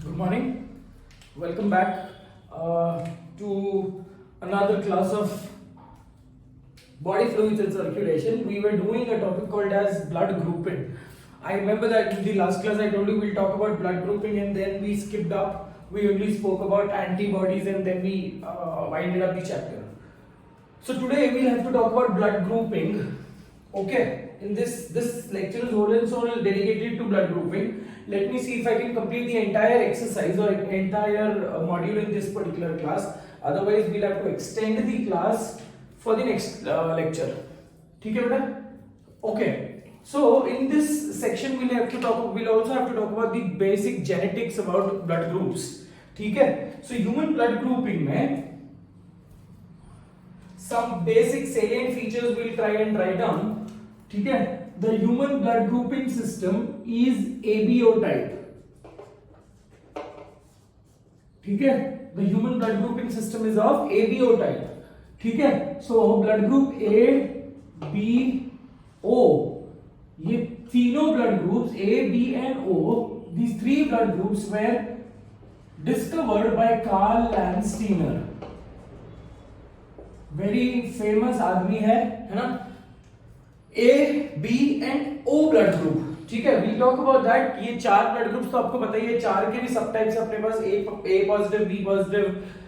Good morning. Welcome back to another class of body fluids and circulation. We were doing a topic called as blood grouping. I remember that in the last class I told you we'll talk about blood grouping, and then we skipped up. We only spoke about antibodies, and then we winded up the chapter. So today we'll have to talk about blood grouping. Okay, in this lecture is whole and soul dedicated to blood grouping. Let me see if I can complete the entire exercise or entire module in this particular class. Otherwise, we'll have to extend the class for the next lecture. ठीक है बेटा? Okay. So in this section we'll also have to talk about the basic genetics about blood groups. ठीक है? So human blood grouping में some basic salient features we'll try and write down. ठीक है? The human blood grouping system is ABO type. ठीक है? The human blood grouping system is of ABO type. ठीक है? So blood group A, B, O, ये तीनों blood groups A, B and O, these three blood groups were discovered by Karl Landsteiner. Very famous आदमी है ना? A, B and O blood group. ठीक है, we talk about that. ये चार blood groups तो आपको पता ही है, चार के भी सब टाइप्स अपने पास A positive, B positive,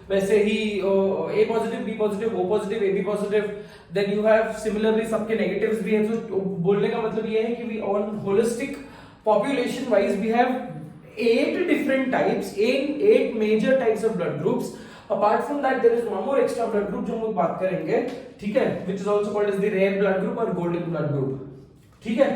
वैसे ही A positive, B positive, O positive, AB positive. Then you have similarly सबके negatives भी है. तो बोलने का मतलब ये है कि we on holistic population wise we have 8 different types, 8 major types of blood groups. Apart from that, there is one more extra blood group जो हम लोग बात करेंगे, ठीक है, which is also called as the rare blood group or golden blood group. ठीक है,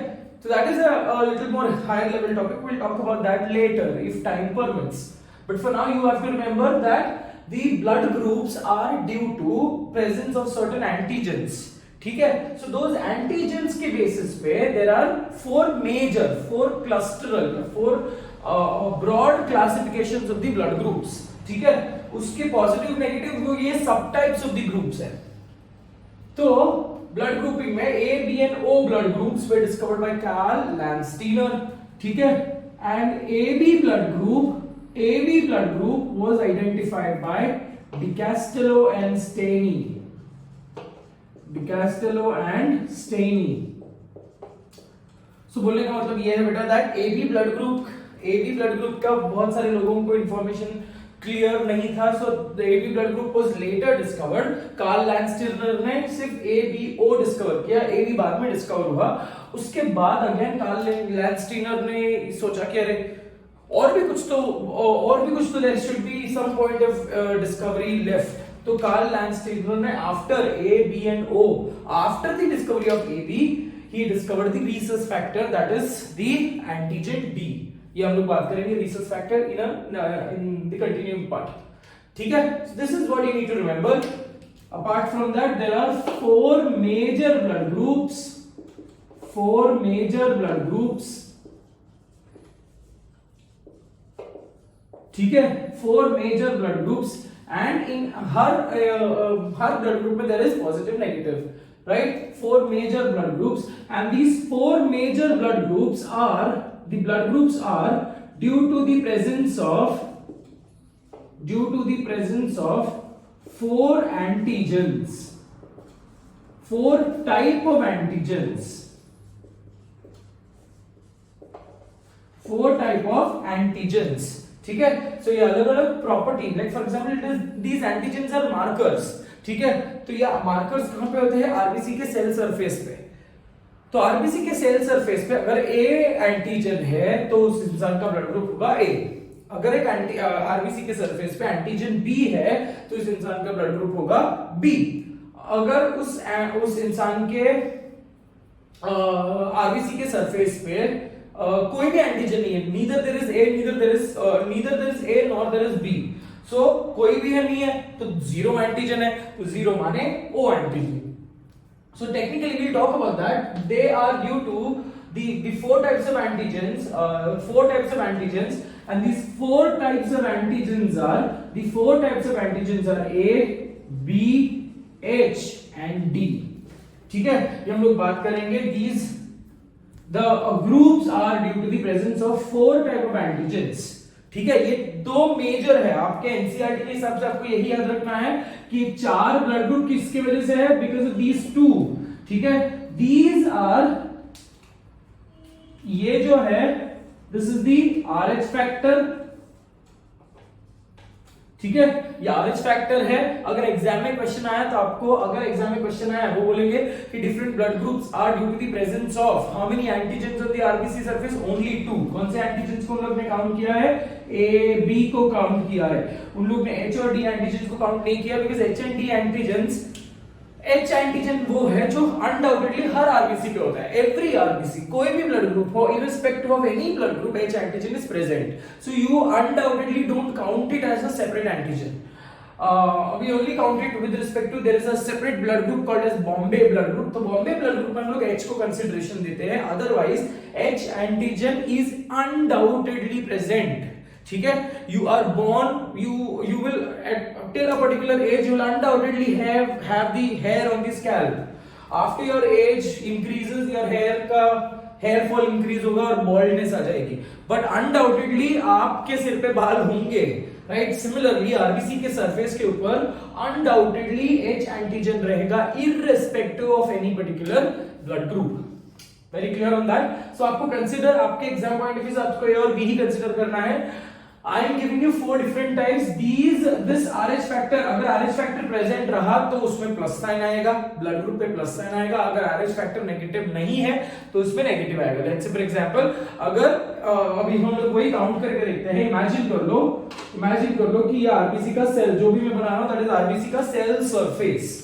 so that is a little more higher level topic. We'll talk about that later if time permits. But for now, you have to remember that the blood groups are due to presence of certain antigens. ठीक है, so those antigens के basis पे there are four clusteral, broad classifications of the blood groups. ठीक है, उसके positive negative ये सब types of the groups है. तो ब्लड ग्रुपिंग में A B and O blood groups were discovered by Karl Landsteiner. ठीक है, and A B blood group was identified by Decastello and Sturli. So बोलने का मतलब ये है बेटा that A B blood group का बहुत सारे लोगों को इंफॉर्मेशन क्लियर नहीं था. So the AB blood group was later discovered. Karl Landsteiner ने सिर्फ ABO डिस्कवर किया, AB बाद में डिस्कवर हुआ. उसके बाद अगेन कार्ल लैंडस्टीनर ने सोचा कि अरे और भी कुछ तो there should be some point of discovery left. तो कार्ल लैंडस्टीनर ने after A, B and O, after the discovery of AB, he discovered the rhesus factor, that is the antigen D. ये हम लोग बात करेंगे rhesus factor in the continuing part. ठीक है, so this is what you need to remember. Apart from that, there are four major blood groups. ठीक है, four major blood groups, and in her blood group में there is positive, negative, right? Four major blood groups, and these four major blood groups are due to the presence of four antigens, four type of antigens. ठीक है, so ये अलग अलग property, like for example these antigens are markers. ठीक है, तो ये markers कहां पे होते हैं? आरबीसी के सेल सरफेस पे. तो आरबीसी के सेल सरफेस पे अगर ए एंटीजन है तो उस इंसान का ब्लड ग्रुप होगा ए. अगर एक आरबीसी के सरफेस पे एंटीजन बी है तो इस इंसान का ब्लड ग्रुप होगा बी. अगर उस इंसान के आरबीसी के सरफेस पे कोई भी एंटीजन नहीं है, neither there is A nor there is B, so कोई भी नहीं है तो जीरो एंटीजन है, तो जीरो माने O antigen. So technically we'll talk about that. They are due to the four types of antigens, and these four types of antigens are A, B, H and D. ठीक है, ये हम लोग बात करेंगे. The groups are due to the presence of four type of antigens. ठीक है, ये दो मेजर है आपके एनसीईआरटी के हिसाब से, आपको यही याद रखना है कि 4 ब्लड ग्रुप किसकी वजह से है, बिकॉज ऑफ दीज 2, ठीक है, दीज आर, ये जो है this is the RH factor, ठीक है, ये RH फैक्टर है। अगर एग्जाम में क्वेश्चन आया तो आपको, अगर एग्जाम में क्वेश्चन आया वो बोलेंगे कि different blood groups are due to the presence of how many antigens on the RBC surface, only 2। कौन से एंटीजेंस को हम लोग ने काउंट किया है, ए बी को काउंट किया है, उन लोग ने एच और डी एंटीजेंस को काउंट नहीं किया, because H and D antigens, H antigen वो है जो अनडाउटेडली हर आरबीसी पे होता है, एवरी आरबीसी, कोई भी ब्लड ग्रुप हो, irrespective of any blood group, H antigen is present, so you undoubtedly don't count it as a separate antigen, we only count it with respect to there is a separate blood group called as Bombay blood group, तो Bombay blood group में हम लोग H को consideration देते हैं, otherwise H antigen is undoubtedly present, ठीक है, you are born, you will at till a particular age you will undoubtedly have the hair on the scalp, after your age increases your hair fall increase होगा और baldness आ जाएगी, but undoubtedly आपके सिर पे बाल होंगे, राइट। सिमिलरली आरबीसी के surface के ऊपर अनडाउटेडली एच एंटीजन रहेगा irrespective of any particular blood group. Very clear on that. So आपको कंसीडर, आपके एग्जाम पॉइंट ऑफ व्यू से आपको ए और बी ही कंसीडर करना है। I am giving you 4 different types, this RH factor, अगर RH फैक्टर प्रेजेंट रहा तो उसमें प्लस साइन आएगा, ब्लड ग्रुप पे प्लस साइन आएगा, अगर RH फैक्टर नेगेटिव नहीं है तो उसमें नेगेटिव आएगा। लेट्स से फॉर एग्जांपल, अगर अभी हम लोग वही काउंट करके देखते हैं, इमेजिन कर लो कि ये आरबीसी का सेल, जो भी मैं बना रहा हूं दैट इज आरबीसी का सेल सरफेस,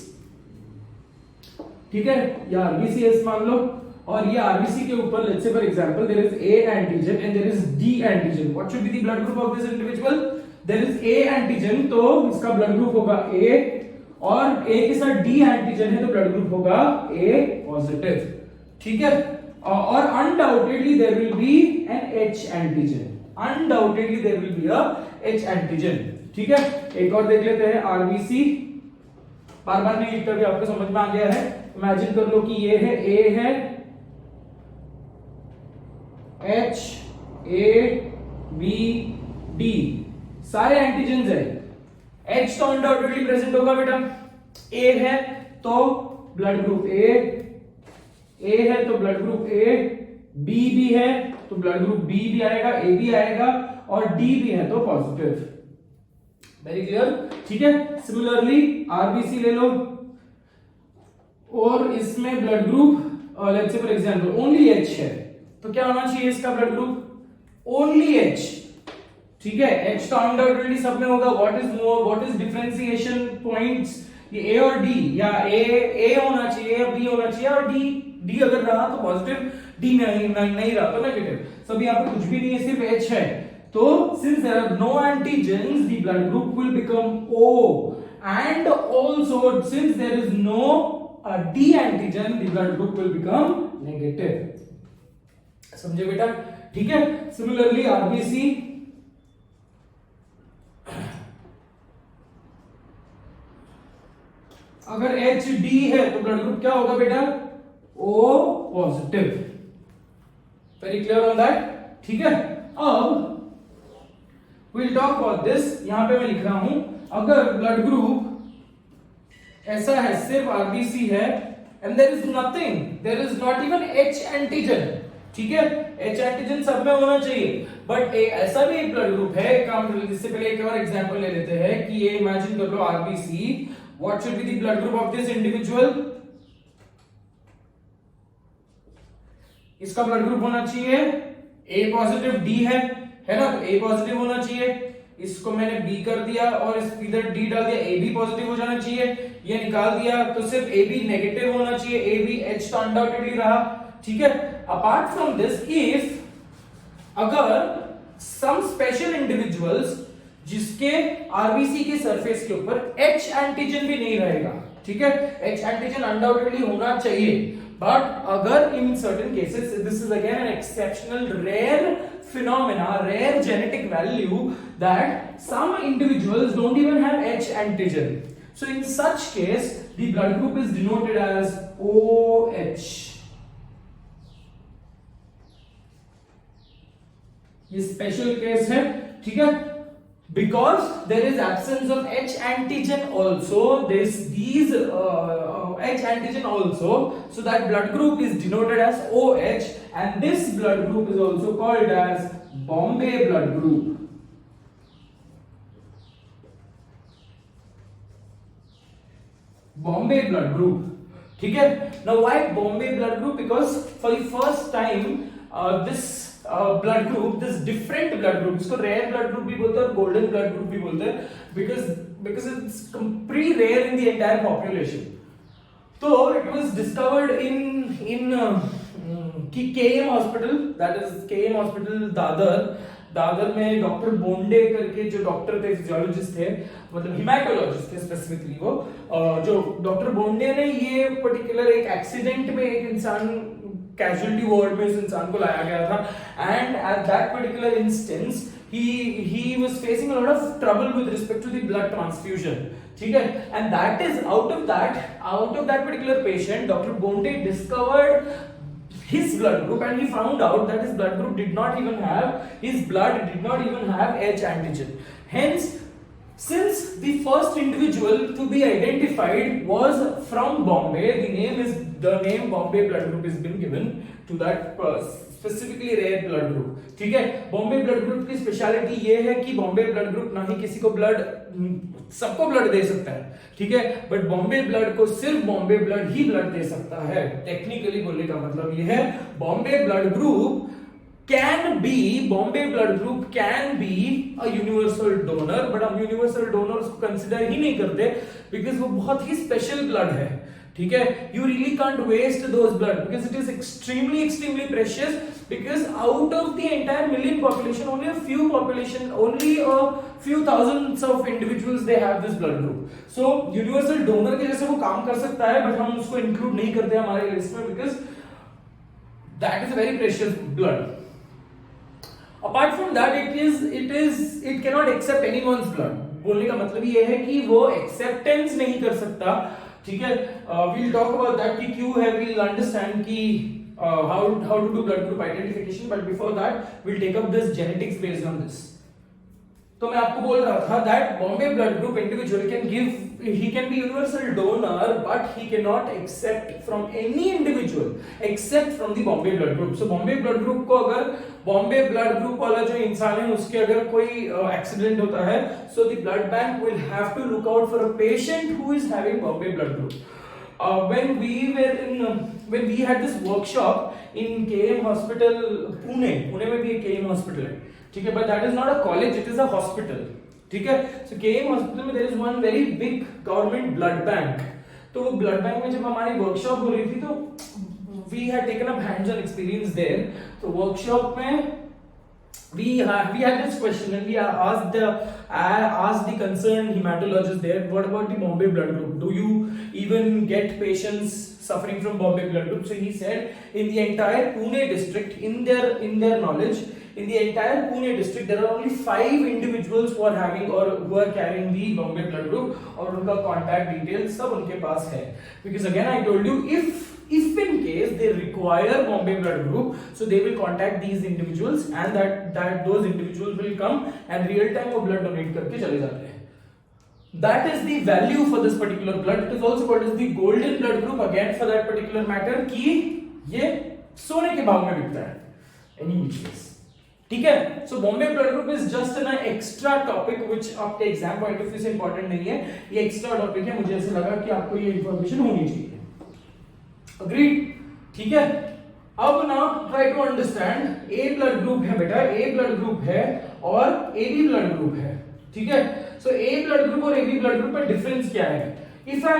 ठीक है, ये आरबीसी है मान लो, और ये आरबीसी के ऊपर let's say for example there is A antigen and there is D antigen, what should be the blood group of this individual, there is A antigen तो इसका ब्लड ग्रुप होगा ए, और ए के साथ डी एंटीजन है तो ब्लड ग्रुप होगा ए positive, ठीक है, और undoubtedly there will be an H antigen, undoubtedly there will be a H antigen, ठीक है। एक और देख लेते हैं आरबीसी, बार बार नहीं लिखता भी आपको समझ में आ गया है। इमेजिन कर लो कि ये है ए है, एच ए बी डी सारे एंटीजेंस है, एच तो अनडाउटेडली प्रेजेंट होगा बेटा, ए है तो ब्लड ग्रुप ए है तो ब्लड ग्रुप ए, बी भी है तो ब्लड ग्रुप बी भी आएगा, ए भी आएगा, और डी भी है तो पॉजिटिव। वेरी क्लियर, ठीक है। सिमिलरली आरबीसी ले लो और इसमें blood group let's say for example only H है, तो क्या होना चाहिए इसका ब्लड ग्रुप, ओनली एच, ठीक है, एच तो अनडाउटेडली सब में होगा, व्हाट इज डिफरेंशिएशन पॉइंट्स, ये ए और डी, या ए होना चाहिए या बी होना चाहिए, और डी अगर रहा तो पॉजिटिव, डी नहीं रहा तो नेगेटिव, सब यहाँ पे कुछ भी नहीं है, सिर्फ एच है, तो since there are no antigens the blood group will become O, and also since there is no D antigen the blood group will become negative, समझे बेटा, ठीक है। सिमिलरली आरबीसी, अगर एच डी है तो ब्लड ग्रुप क्या होगा बेटा, O positive. Very clear on that, ठीक है। अब we'll talk about this, यहां पे मैं लिख रहा हूं, अगर ब्लड ग्रुप ऐसा है, सिर्फ आरबीसी है, and there is nothing, there is not even H antigen, ठीक है, H एंटीजन सब में होना चाहिए, बट ऐसा भी एक ब्लड ग्रुप है, काम इससे पहले एक और एग्जांपल ले लेते हैं कि ये इमेजिन कर लो RBC, what should be the blood group of this individual, इसका ब्लड ग्रुप होना चाहिए ए पॉजिटिव, डी है ना, तो ए पॉजिटिव होना चाहिए, इसको मैंने बी कर दिया और इधर डी डाल दिया, ए भी पॉजिटिव हो जाना चाहिए, ये निकाल दिया तो सिर्फ ए बी नेगेटिव होना चाहिए, ए बी एच तो अनडाउटेडली रहा, ठीक है। अपार्ट फ्रॉम दिस, इफ अगर सम स्पेशल इंडिविजुअल्स जिसके आरबीसी के सरफेस के ऊपर एच एंटीजन भी नहीं रहेगा, ठीक है, एच एंटीजन अनडाउटेडली होना चाहिए, बट अगर in certain cases, this is again an exceptional rare phenomena, rare genetic value that some individuals don't even have H antigen. So in such case, the blood group is denoted as OH. ये special case है, ठीक है, because there is absence of H antigen also, these H antigen also, so that blood group is denoted as OH, and this blood group is also called as Bombay blood group. Bombay blood group, ठीक है. Now why Bombay blood group? Because for the first time this blood group, this different blood group, इसको rare blood group भी बोलते हैं और golden blood group भी बोलते हैं, because it's pretty rare in the entire population. So it was discovered in KM hospital, that is KM hospital Dadar में doctor Bonde करके जो डॉक्टर थे, फिजियोलॉजिस्ट थे, मतलब हिमेटोलॉजिस्ट थे स्पेसिफिकली वो, जो डॉक्टर बोंडे ने ये पर्टिकुलर एक एक्सीडेंट में एक इंसान कैजुअलिटी वार्ड में उस इंसान को लाया गया था, and at that particular instance he was facing a lot of trouble with respect to the blood transfusion, ठीक है, and that is out of that particular patient Dr. Bonde discovered his blood group, and he found out that his blood group did not even have H antigen. Hence, since the first individual to be identified was from Bombay, the name Bombay blood group has been given to that specifically rare blood group, ठीक है. Bombay blood group की speciality ये है कि Bombay blood group ना ही किसी को सबको ब्लड दे सकता है, ठीक है, बट बॉम्बे ब्लड को सिर्फ बॉम्बे ब्लड ही ब्लड दे सकता है. टेक्निकली बोलने का मतलब ये है, Bombay blood group Bombay blood group can be a universal donor, but हम universal donors को consider ही नहीं करते because वो बहुत ही special blood है, ठीक है. You really can't waste those blood because it is extremely precious, because out of the entire million population, only a few thousands of individuals they have this blood group. So universal donor के जैसे वो काम कर सकता है, but हम उसको include नहीं करते हमारे लिस्ट में because that is a very precious blood. Apart from that, it cannot accept anyone's blood. बोलने का मतलब ये है कि वो acceptance नहीं कर सकता, ठीक है. We'll talk about that कि क्यों है, we'll understand कि how to do blood group identification, but before that we'll take up this genetics based on this. तो मैं आपको बोल रहा था that Bombay blood group individual he can be universal donor, but he cannot accept from any individual except from the Bombay blood group. So Bombay blood group को अगर Bombay blood group वाला जो इंसान है उसके अगर कोई accident होता है, so the blood bank will have to look out for a patient who is having Bombay blood group. When we had this workshop in KM hospital Pune में भी एक KM hospital है, ठीक है, but that is not a college, it is a hospital, ठीक है. So KM hospital में there is one very big government blood bank. तो blood bank में जब हमारी workshop हो रही थी तो we had taken up hands-on experience there. तो workshop में we had this question and we asked the concerned hematologist there, what about the Bombay blood group? Do you even get patients suffering from Bombay blood group? So he said in the entire Pune district, in their knowledge, in the entire Pune district there are only 5 individuals who are having or who are carrying the Bombay blood group, और उनका contact details सब उनके पास है. Because again I told you, if in case they require Bombay blood group, so they will contact these individuals and that those individuals will come and real time वो blood donate करके चले जाते हैं. That is the value for this particular blood. It is also called as the golden blood group, again for that particular matter कि ये सोने के भाव में बिकता है. Any which case, ठीक है. So Bombay blood group is just an extra topic which आपके exam point of view से important नहीं है. ये extra topic है, मुझे ऐसा लगा कि आपको ये information होनी चाहिए. Agreed, ठीक है. अब now try to understand A blood group है बेटा, A blood group है और AB blood group है, ठीक है. So A blood group और AB blood group में difference क्या है? If I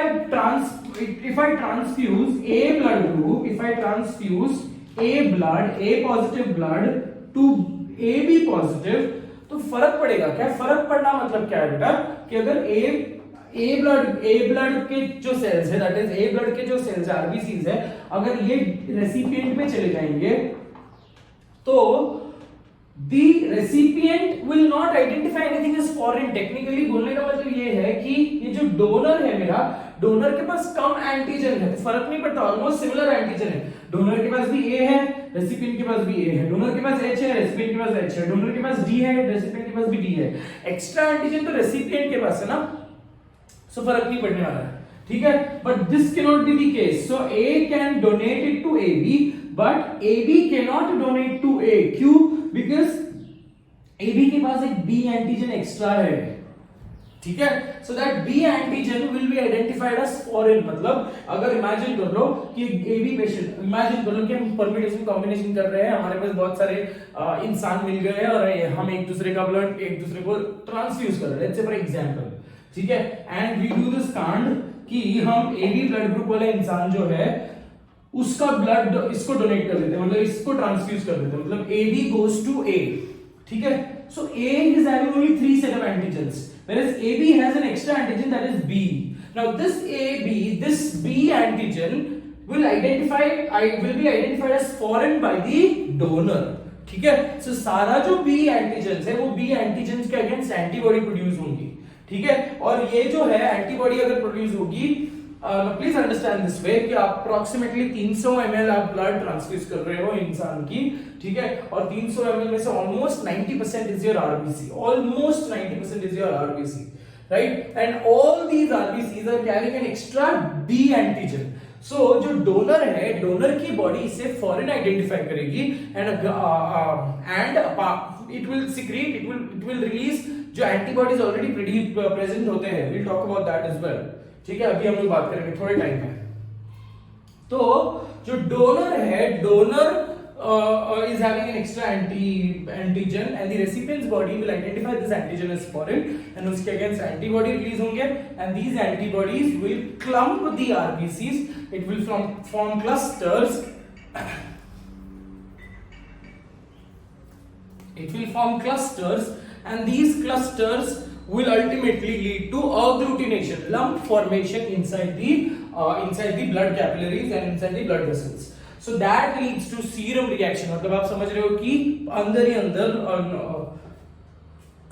transfuse A blood group, if I transfuse A positive blood to AB positive, तो फर्क पड़ेगा क्या? फर्क पड़ना मतलब क्या है बेटा कि अगर A blood के जो सेल्स है, that is A blood के जो सेल्स RBCs है, अगर ये रेसिपिएंट में चले जाएंगे तो the recipient will not identify anything as foreign. Technically बोलने का मतलब ये है कि ये जो डोनर है मेरा, डोनर के पास कम एंटीजन है, फर्क नहीं पड़ता, ऑलमोस्ट सिमिलर एंटीजन है. डोनर के पास भी A है, रेसिपिएंट के पास भी A है. डोनर के पास H है, रेसिपिएंट के पास H है, डोनर के पास D है, रेसिपिएंट के पास भी D है। एक्स्ट्रा एंटीजन तो रेसिपिएंट के पास है ना, सो फर्क नहीं पड़ने वाला है, ठीक है। But this can not be the case, so A can donate it to AB but AB can not donate to A, क्यों? बिकॉज AB के पास एक B एंटीजन एक्स्ट्रा है, ठीक है। So that B antigen will be identified as foreign. मतलब अगर imagine कर लो कि AB पेशेंट, इमेजिन कर लो कि हम परम्यूटेशन कॉम्बिनेशन कर रहे हैं, हमारे पास बहुत सारे इंसान मिल गए हैं और हम एक दूसरे का ब्लड एक दूसरे को ट्रांसफ्यूज कर रहे हैं, फॉर एग्जांपल, ठीक है। एंड वी डू दिस कांड कि हम AB ब्लड ग्रुप वाला इंसान जो है उसका ब्लड इसको डोनेट कर देते हैं, मतलब इसको ट्रांसफ्यूज कर देते हैं, मतलब AB गोज टू A, ठीक है। So A is having only 3 set of antigens, whereas AB has an extra antigen that is B. Now this B antigen will be identified as foreign by the donor, ठीक है। So सारा जो B antigens है वो B antigens के against antibody produce होंगी, ठीक है। और ये जो है एंटीबॉडी अगर प्रोड्यूस होगी, प्लीज अंडरस्टैंड दिस वे कि अप्रोक्सीमेटली 300 ml आप ब्लड ट्रांसफ्यूज कर रहे हो इंसान की, ठीक है। और 300 ml में से almost 90% is your RBC, almost 90% is your RBC, right. And all these RBCs are carrying an extra B antigen. So जो डोनर है, डोनर की बॉडी इसे फॉरेन आइडेंटिफाई करेगी and it will secrete, it will release जो antibodies already present होते हैं, will talk about that as well, ठीक है। अभी हम लोग बात करेंगे, थोड़े टाइम में। तो जो डोनर है, donor is having an extra antigen and the recipient's body will identify this antigen as foreign and उसके against antibody release होंगे and these antibodies will clump the RBCs, it will form clusters, it will form clusters and these clusters will ultimately lead to agglutination, lump formation inside the blood capillaries and inside the blood vessels. So that leads to serum reaction. मतलब आप समझ रहे हो कि अंदर ही अंदर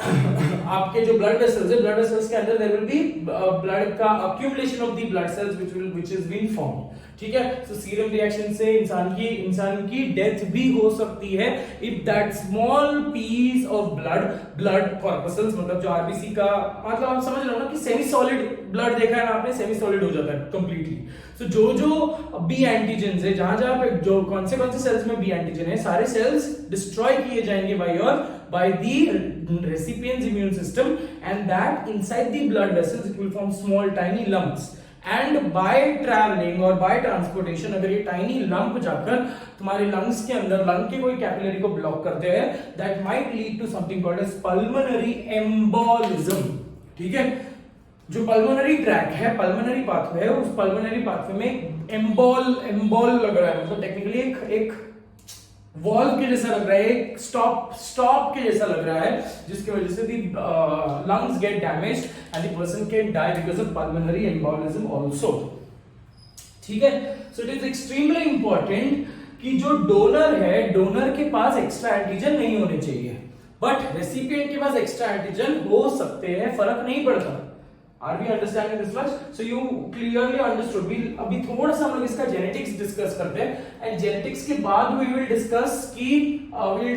आपके जो ब्लड वेसल्स है, ब्लड वेसल्स के अंदर देयर विल बी ब्लड का accumulation of the blood cells which is being formed, ठीक है। सो सीरम रिएक्शन से इंसान की डेथ भी हो सकती है if that small piece of blood corpuscles, मतलब जो आरबीसी का, मतलब आप समझ रहे हो ना कि सेमी सॉलिड ब्लड देखा है ना आपने, सेमी सॉलिड हो जाता है कंप्लीटली। सो जो बी एंटीजेंस है, जहां पे जो कौन से सेल्स में बी एंटीजन है, सारे सेल्स डिस्ट्रॉय किए जाएंगे by the recipient's immune system and that inside the blood vessels it will form small tiny lumps and by traveling or by transportation अगर ये tiny lump जाकर तुम्हारे lungs के अंदर, lung के कोई कैपिलरी को ब्लॉक करते हैं, that might lead to something called as pulmonary embolism, ठीक है। जो पल्मोनरी ट्रैक है, पल्मोनरी पाथवे है, उस पल्मोनरी पाथवे में एम्बॉल लग रहा है, मतलब टेक्निकली एक वॉल्व के जैसा लग रहा है, एक स्टॉप के जैसा लग रहा है, जिसकी वजह से the lungs get damaged and the person can die because of pulmonary embolism also, ठीक है। So it is extremely important कि जो डोनर है, डोनर के पास एक्स्ट्रा एंटीजन नहीं होने चाहिए, बट रेसिपिएंट के पास एक्स्ट्रा एंटीजन हो सकते हैं, फर्क नहीं पड़ता। Are we understanding this much? So you clearly understood. अभी थोड़ा सा हम लोग इसका जेनेटिक्स डिस्कस करते हैं एंड जेनेटिक्स के बाद we will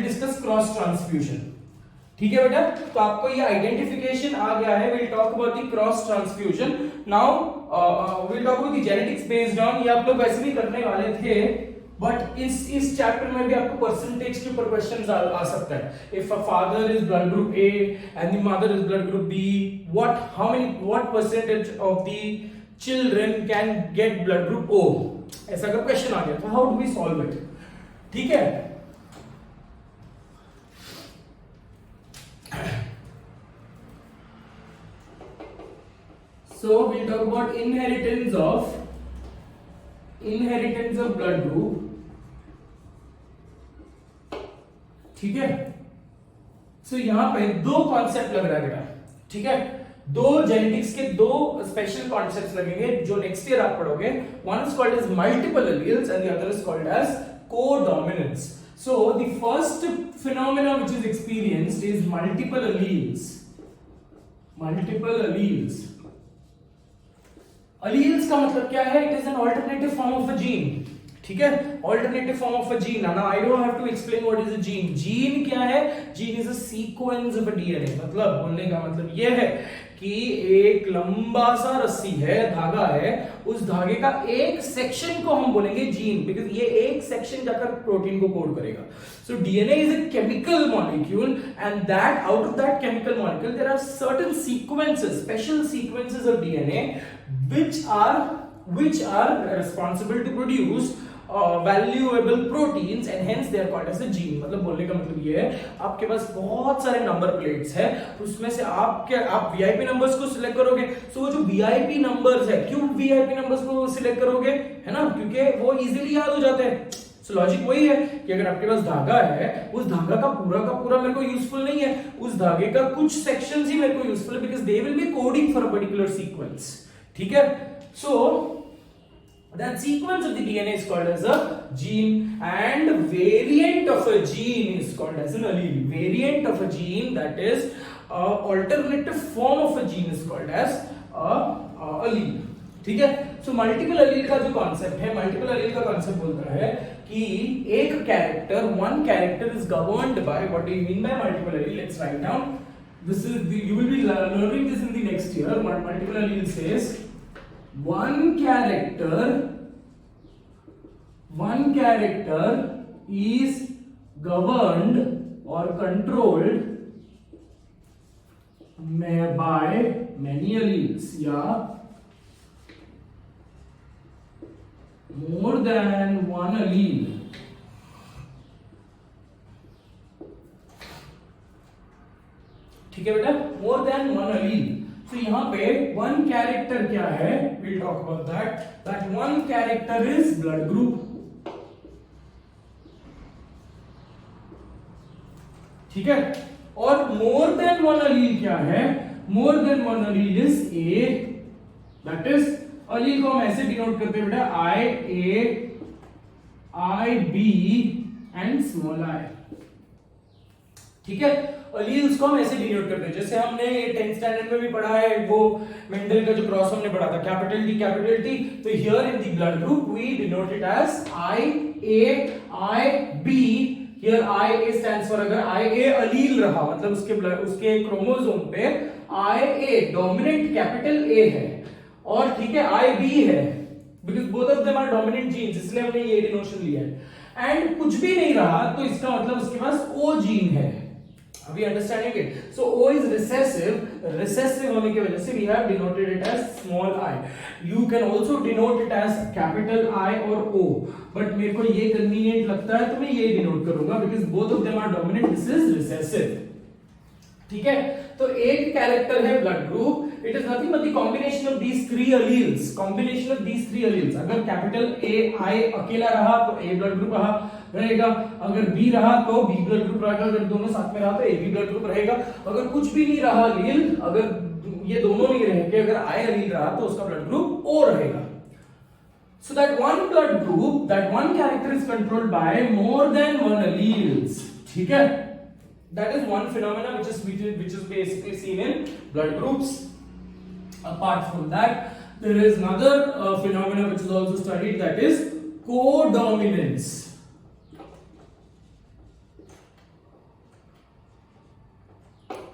discuss cross transfusion, ठीक है बेटा। तो आपको ये आइडेंटिफिकेशन आ गया है, we'll talk about the cross transfusion. Now we'll talk about the genetics based on, ये आप लोग वैसे भी करने वाले थे, बट इस चैप्टर में भी आपको परसेंटेज के ऊपर क्वेश्चंस आ सकता है। If a father is blood group A and the mother is blood group B, what percentage of the children can get blood group O, ऐसा अगर क्वेश्चन आ गया तो how do we solve it, ठीक है। So we talk about inheritance of blood group, ठीक है। सो यहां पे दो कॉन्सेप्ट लग रहा है बेटा, ठीक है। दो जेनेटिक्स के दो स्पेशल कॉन्सेप्ट्स लगेंगे जो नेक्स्ट ईयर आप पढ़ोगे। One is called as multiple alleles and the other is called as codominance. So the first phenomena which is experienced is multiple alleles. Alleles का मतलब क्या है? It is an alternative form of a gene, ठीक है, alternative form of a gene. Now I don't have to explain what is a gene. Gene क्या है? Gene is a sequence of a DNA. मतलब बोलने का मतलब यह है कि एक लंबा सा रस्सी है, धागा है, उस धागे का एक सेक्शन को हम बोलेंगे जीन, बिकॉज ये एक सेक्शन जाकर प्रोटीन को कोड करेगा। So DNA is a chemical molecule and that out of that chemical molecule there are certain sequences, special sequences of DNA which are responsible to produce valuable proteins and hence they are called as a gene। मतलब बोलने का मतलब ये है आपके पास बहुत सारे number plates है, उसमें से आप वीआईपी नंबर्स को सिलेक्ट करोगे। सो वो जो वीआईपी नंबर्स है, क्यों वीआईपी नंबर्स को सिलेक्ट करोगे, है ना, क्योंकि वो इजीली याद हो जाते हैं। सो लॉजिक वही है कि अगर आपके पास धागा है, उस धागा का पूरा मेरे को यूजफुल नहीं है, उस धागे का कुछ सेक्शंस ही मेरे को यूजफुल है, because they will be coding for a particular sequence. ठीक है, सो that sequence of the DNA is called as a gene and variant of a gene is called as an allele। Variant of a gene, that is alternative form of a gene, is called as allele। ठीक है, so multiple allele का जो concept है, multiple allele का concept बोलता है कि एक character, one character is governed bye, what do you mean by multiple allele? Let's write down, this is the, you will be learning this in the next year। Multiple allele says one character is governed or controlled by many alleles या more than one allele। ठीक है बेटा, more than one allele। तो यहां पे one character क्या है, we'll talk about that one character is blood group। ठीक है, और मोर देन वन allele क्या है? More than one allele is a, that is allele को हम ऐसे डिनोट करते हैं बेटा, आई A, I B and small I. ठीक है, alleles को हम ऐसे डिनोट करते हैं, जैसे हमने 10th स्टैंडर्ड में भी पढ़ा है, वो मेंडल का जो क्रॉस हमने पढ़ा था, कैपिटल टी। तो here in the blood group we denote it as I A, I B. Here I A stands for, अगर आई ए allele रहा मतलब उसके क्रोमोसोम पे आई ए डोमिनेंट कैपिटल ए है, और ठीक है आई बी है, because both of them are dominant genes, इसलिए हमने ये डिनोशन लिया है। एंड कुछ भी नहीं रहा तो इसका मतलब उसके पास ओ जीन है। Are we understanding it? So O is recessive होने की वजह से we have denoted it as small I। You can also denote it as capital I or O, but मेरे को ये convenient लगता है तो मैं ये denote करूंगा, because both of them are dominant, this is recessive। ठीक है, तो एक कैरेक्टर है blood group, it is nothing but the combination of these three alleles। Combination of these three alleles, अगर कैपिटल ए आई अकेला रहा तो ए ब्लड ग्रुप रहेगा, अगर बी रहा तो बी ब्लड ग्रुप रहेगा, अगर दोनों साथ में रहा तो ए बी ब्लड ग्रुप रहेगा, अगर कुछ भी नहीं रहा allele, अगर ये दोनों नहीं रहेंगे, अगर आई allele रहा तो उसका ब्लड ग्रुप ओ रहेगा। So that one blood group, that one character is controlled by more than one alleles। ठीक है, that is one phenomena which is basically seen in blood groups। Apart from that, there is another phenomena which is also studied, that is codominance।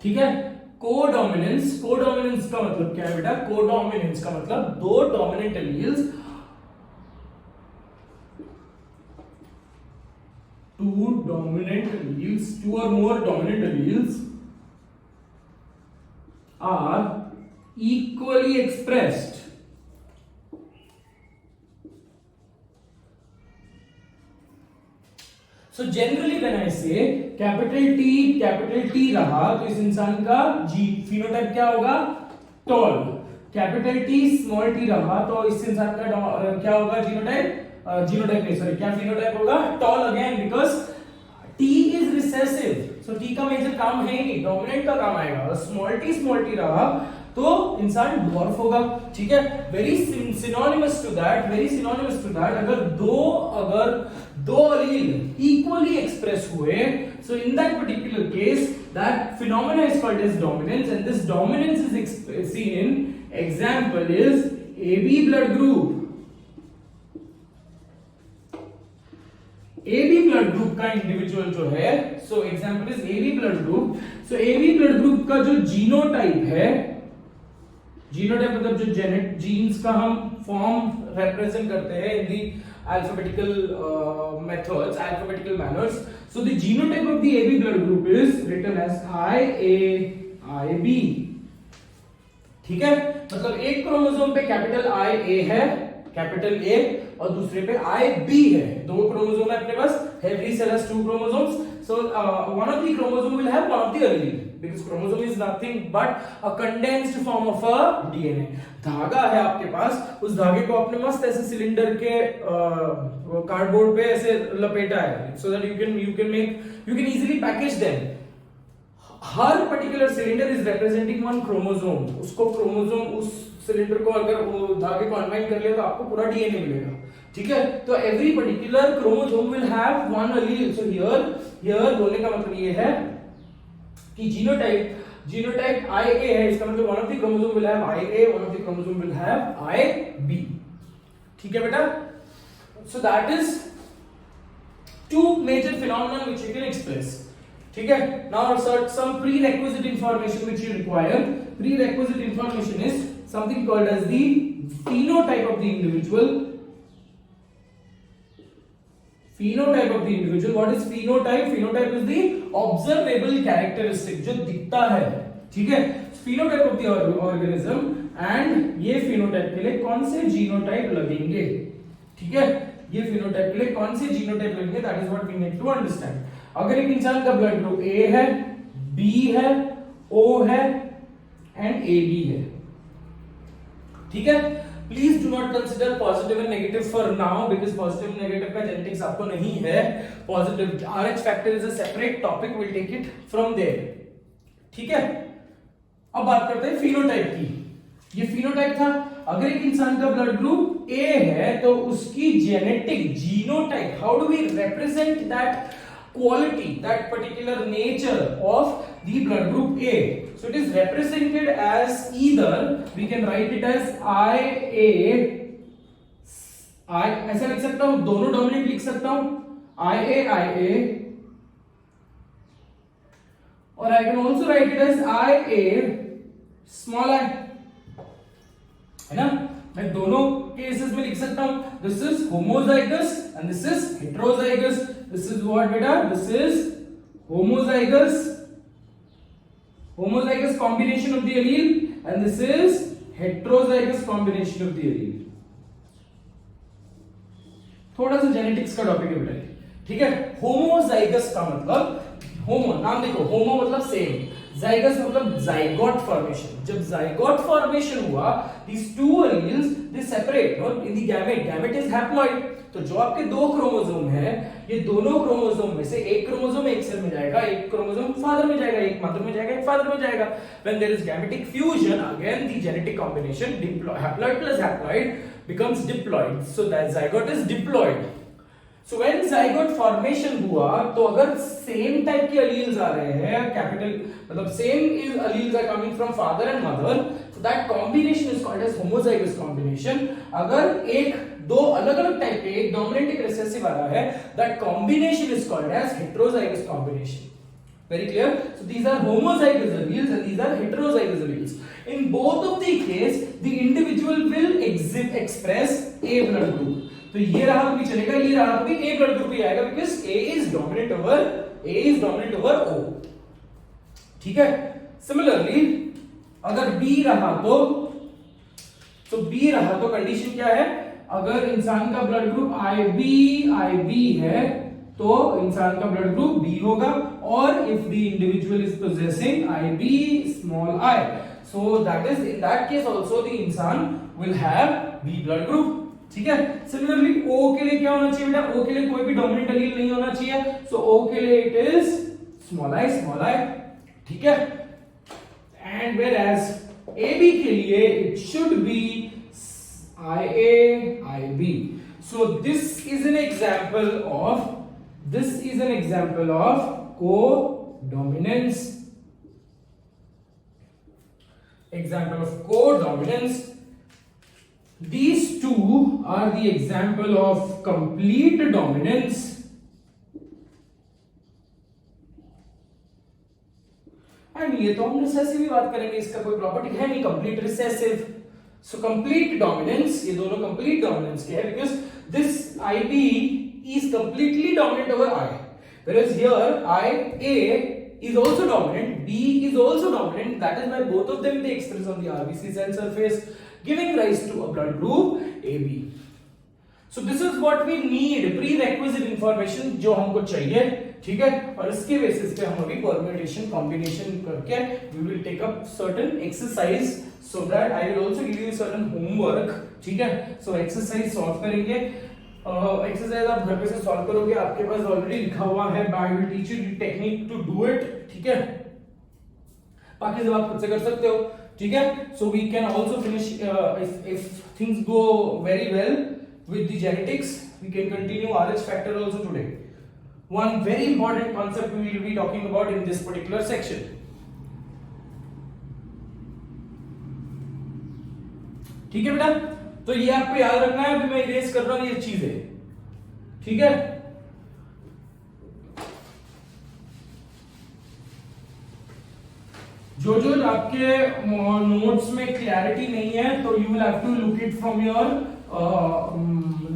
ठीक है, codominance का मतलब क्या है बेटा? Codominance का मतलब दो dominant alleles, two or more dominant alleles are equally expressed so generally when I say capital T रहा तो इस इंसान का जी फिनोटाइप क्या होगा? Tall. Capital T small t रहा तो इस इंसान का क्या होगा? जीनोटाइप नहीं, सॉरी, क्या फिनोटाइप होगा? Tall again, because T is recessive. So T का मेजर काम है ही नहीं, डोमिनेंट का काम आएगा। स्मॉल t रहा तो इंसान ड्वार्फ होगा। ठीक है, वेरी सिनोनिमस टू दैट अगर दो allele equally express हुए, so in that particular case that phenomena is called as dominance, and this dominance is seen in, example is AB blood group A B blood group का individual जो है, so example is A B blood group. So A B blood group का जो genotype है, genotype मतलब जो Janet jeans का हम फॉर्म रिप्रेजेंट करते हैं इन दी alphabetical methods, alphabetical manners. So the genotype of the AB blood group is written as IAIB. ठीक है, मतलब एक क्रोमोसोम पे कैपिटल IA है, कैपिटल A, और दूसरे पे IB है। दो क्रोमोसोम है अपने पास, every cell has two chromosomes. So one of the chromosome will have one of the allele, because chromosome is nothing but a condensed form of a DNA. धागा है आपके पास, उस धागे को आपने मस्त ऐसे सिलेंडर के कार्डबोर्ड पे ऐसे लपेटा है, so that you can easily package them. Her particular cylinder is representing one chromosome. उसको क्रोमोसोम उस सिलेंडर को अगर वो धागे को अनवाइंड कर लिया तो आपको पूरा डीएनए मिलेगा। ठीक है, तो every particular chromosome will have one allele. So here बोलने का मतलब ये है कि जीनोटाइप IA है, इसका मतलब one of the chromosome will have IA, one of the chromosome will have IB। ठीक है बेटा, so that is two major phenomena which you can express. ठीक है, now some prerequisite information which you require. Prerequisite information is something called as the phenotype of the individual. Phenotype of the individual. What is phenotype? Phenotype is the observable characteristic, जो दिखता है। ठीक है, phenotype of the organism, and ये phenotype के लिए कौन से जीनोटाइप लगेंगे। ठीक है, ये phenotype के लिए कौन से जीनोटाइप लगेंगे, that is what we need to understand. अगर एक इंसान का ब्लड ग्रुप A है, B है, O है एंड AB है, ठीक है, please do not consider positive and negative for now, because positive negative का जेनेटिक्स आपको नहीं है। Positive RH factor is a separate topic, will take it from there. ठीक है, अब बात करते हैं फिनोटाइप की। ये फिनोटाइप था। अगर एक इंसान का ब्लड ग्रुप A है तो उसकी genetic genotype, how do we represent that quality, that particular nature of the blood group A? So it is represented as either we can write it as IA, ऐसा लिख सकता हूं, दोनों dominant लिख सकता हूं, IA, और I can also write it as IA small I, है ना। मैं दोनों केसेस में लिख सकता हूं, this is homozygous and this is heterozygous. This is what beta? This is homozygous combination of the allele, and this is heterozygous combination of the allele. थोड़ा सा जेनेटिक्स का टॉपिक है बेटा, ठीक है। होमोजाइगस का मतलब, होमो नाम देखो, होमो मतलब सेम, जाइगस मतलब जाइगोट फॉर्मेशन। जब जाइगोट फॉर्मेशन हुआ, these two alleles they separate, no, in the gamete. Gamete is haploid. तो जो आपके दो क्रोमोसोम है, ये दोनों क्रोमोसोम में से एक क्रोमोसोम एक सेल में जाएगा, एक क्रोमोसोम फादर में जाएगा, एक मदर में जाएगा, एक फादर में जाएगा। When there is gametic fusion, again the genetic combination haploid plus haploid becomes diploid. So that zygote is diploid. So when zygote formation हुआ, तो अगर सेम टाइप के alleles आ रहे हैं, कैपिटल मतलब same alleles are coming from father and mother, so that combination is called as homozygous combination. अगर एक दो अलग अलग टाइप के, एक डोमिनेंट एक रिसेसिव आ रहा है, that combination is called as heterozygous combination. Very clear? So these are homozygous alleles and these are heterozygous alleles. In both of the case, the individual will express A blood group. तो ये रहा भी चलेगा, ये रहा भी A blood group ही आएगा, because A is dominant over O. ठीक है? Similarly, अगर B रहा तो कंडीशन क्या है? अगर इंसान का ब्लड ग्रुप IB है तो इंसान का ब्लड ग्रुप B होगा, और if the individual is possessing IB small I, so that is in that case also the इंसान will have B blood group. ठीक है, सिमिलरली O के लिए क्या होना चाहिए बेटा? O के लिए कोई भी डोमिनेंट एलील नहीं होना चाहिए, सो O के लिए इट इज स्मॉल I। ठीक है, एंड वेयर एज AB के लिए it should be IB. So this is an example of codominance. Example of codominance. These two are the example of complete dominance. And ये तो हम recessive भी बात करेंगे, इसका कोई प्रॉपर्टी है नहीं, complete recessive. So complete dominance, ये दोनों कंप्लीट डोमिनेंस के है, because this IB is completely dominant over I, whereas here IA is also dominant, B is also dominant, that is why both of them they express on the RBC cell surface, giving rise to a blood group AB. So this is what we need, prerequisite information जो हमको चाहिए, ठीक है, और इसके basis पे हम अभी परम्यूटेशन कॉम्बिनेशन करके we will take up certain exercise, so that I will also give you certain homework, ठीक है। So exercise solve करेंगे, एक्सरसाइज आप घर पे से सॉल्व करोगे, आपके पास ऑलरेडी लिखा हुआ है, I will teach you the technique to do it, ठीक है, बाकी सब आप खुद से कर सकते हो, ठीक है। So we can also finish if things go very well with the genetics, we can continue RH factor also today. One very important concept we will be talking about in this particular section, ठीक है बेटा। तो ये आपको याद रखना है, अभी मैं इरेज कर रहा हूं ये चीजें, ठीक है। जो आपके नोट्स में क्लैरिटी नहीं है तो you will have to look it from your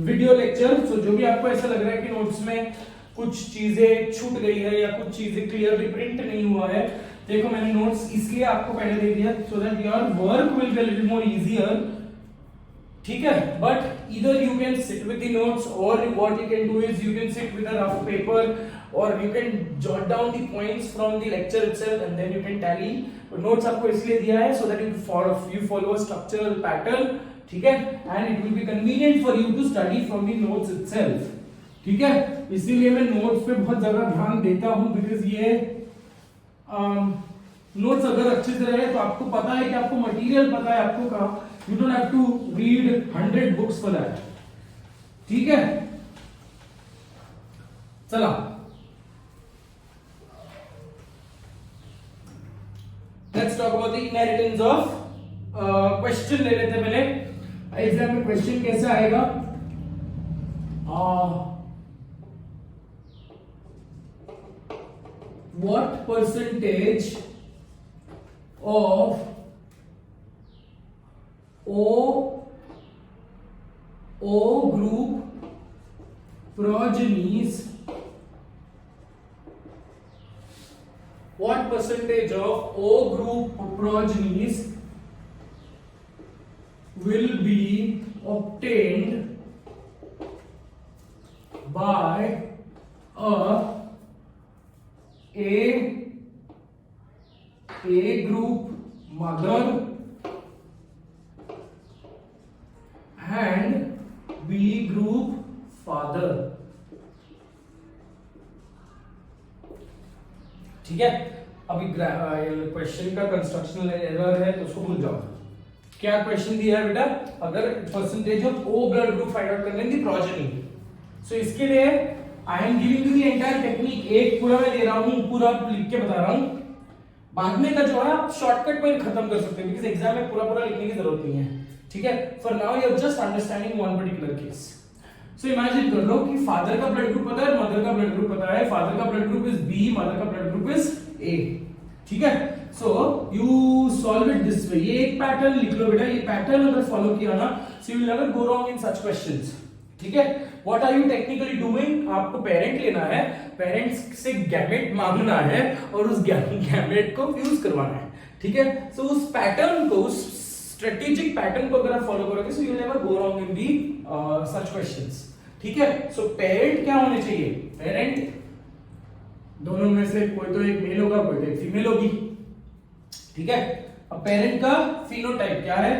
video lecture. So जो भी आपको ऐसा लग रहा है कि नोट्स में कुछ चीजें छूट गई है या कुछ चीजें क्लियरली प्रिंट नहीं हुआ है, देखो मैंने नोट्स इसलिए आपको पहले दे दिया so that your work will be a little more easier, ठीक है। बट इधर you can sit with the notes और what you can do is you can sit with a rough paper और you can jot down the points from the lecture itself and then you can tally. Notes आपको इसलिए दिया है so that you follow a structural pattern, ठीक है, and it will B convenient for you to study from the notes itself, ठीक है। इसीलिए मैं नोट्स पे बहुत ज्यादा ध्यान देता हूं, बिकॉज ये नोट्स अगर अच्छे से रहे तो आपको पता है कि आपको मटेरियल पता है, आपको कहा you don't have to read 100 books for that, ठीक है। चला let's talk about the inheritance of question ले लेते हैं पहले। एग्जाम में क्वेश्चन कैसे आएगा, what percentage of O group progenies, what percentage of O group progenies will be obtained by A group mother and B group father, ठीक है। अभी क्वेश्चन का कंस्ट्रक्शनल एरर है तो उसको भूल जाओ। क्या क्वेश्चन दिया है बेटा, अगर percentage of O blood group find out करने की प्रोजेनी, सो इसके लिए I am giving you the entire technique, एक पूरा मैं दे रहा हूं, पूरा लिख के बता रहा हूं, बाद में का जो है आप शॉर्टकट में खत्म कर सकते हैं, बिकॉज़ एग्जाम में पूरा लिखने की जरूरत नहीं है, ठीक है। For now you are just understanding one particular case. So imagine कर लो कि फादर का ब्लड ग्रुप पता है, मदर का ब्लड ग्रुप पता है, फादर का blood group is B, mother का ब्लड ग्रुप इज ए, ठीक है। So you solve it this way, ये एक पैटर्न लिख लो बेटा, ये पैटर्न अगर फॉलो किया ना so you will never go wrong in such questions, ठीक है। What are you technically doing, आपको पेरेंट लेना है, पेरेंट्स से गैमेट मांगना है और उस गैमेट को फ्यूज करवाना है, ठीक है। सो उस पैटर्न को, उस स्ट्रेटेजिक पैटर्न को अगर आप फॉलो करोगे सो you will never go wrong in the such questions, ठीक है। सो पेरेंट क्या होने चाहिए, पेरेंट दोनों में से कोई तो एक मेल होगा, कोई तो एक फीमेल होगी, ठीक है। अब पेरेंट का फिनोटाइप क्या है,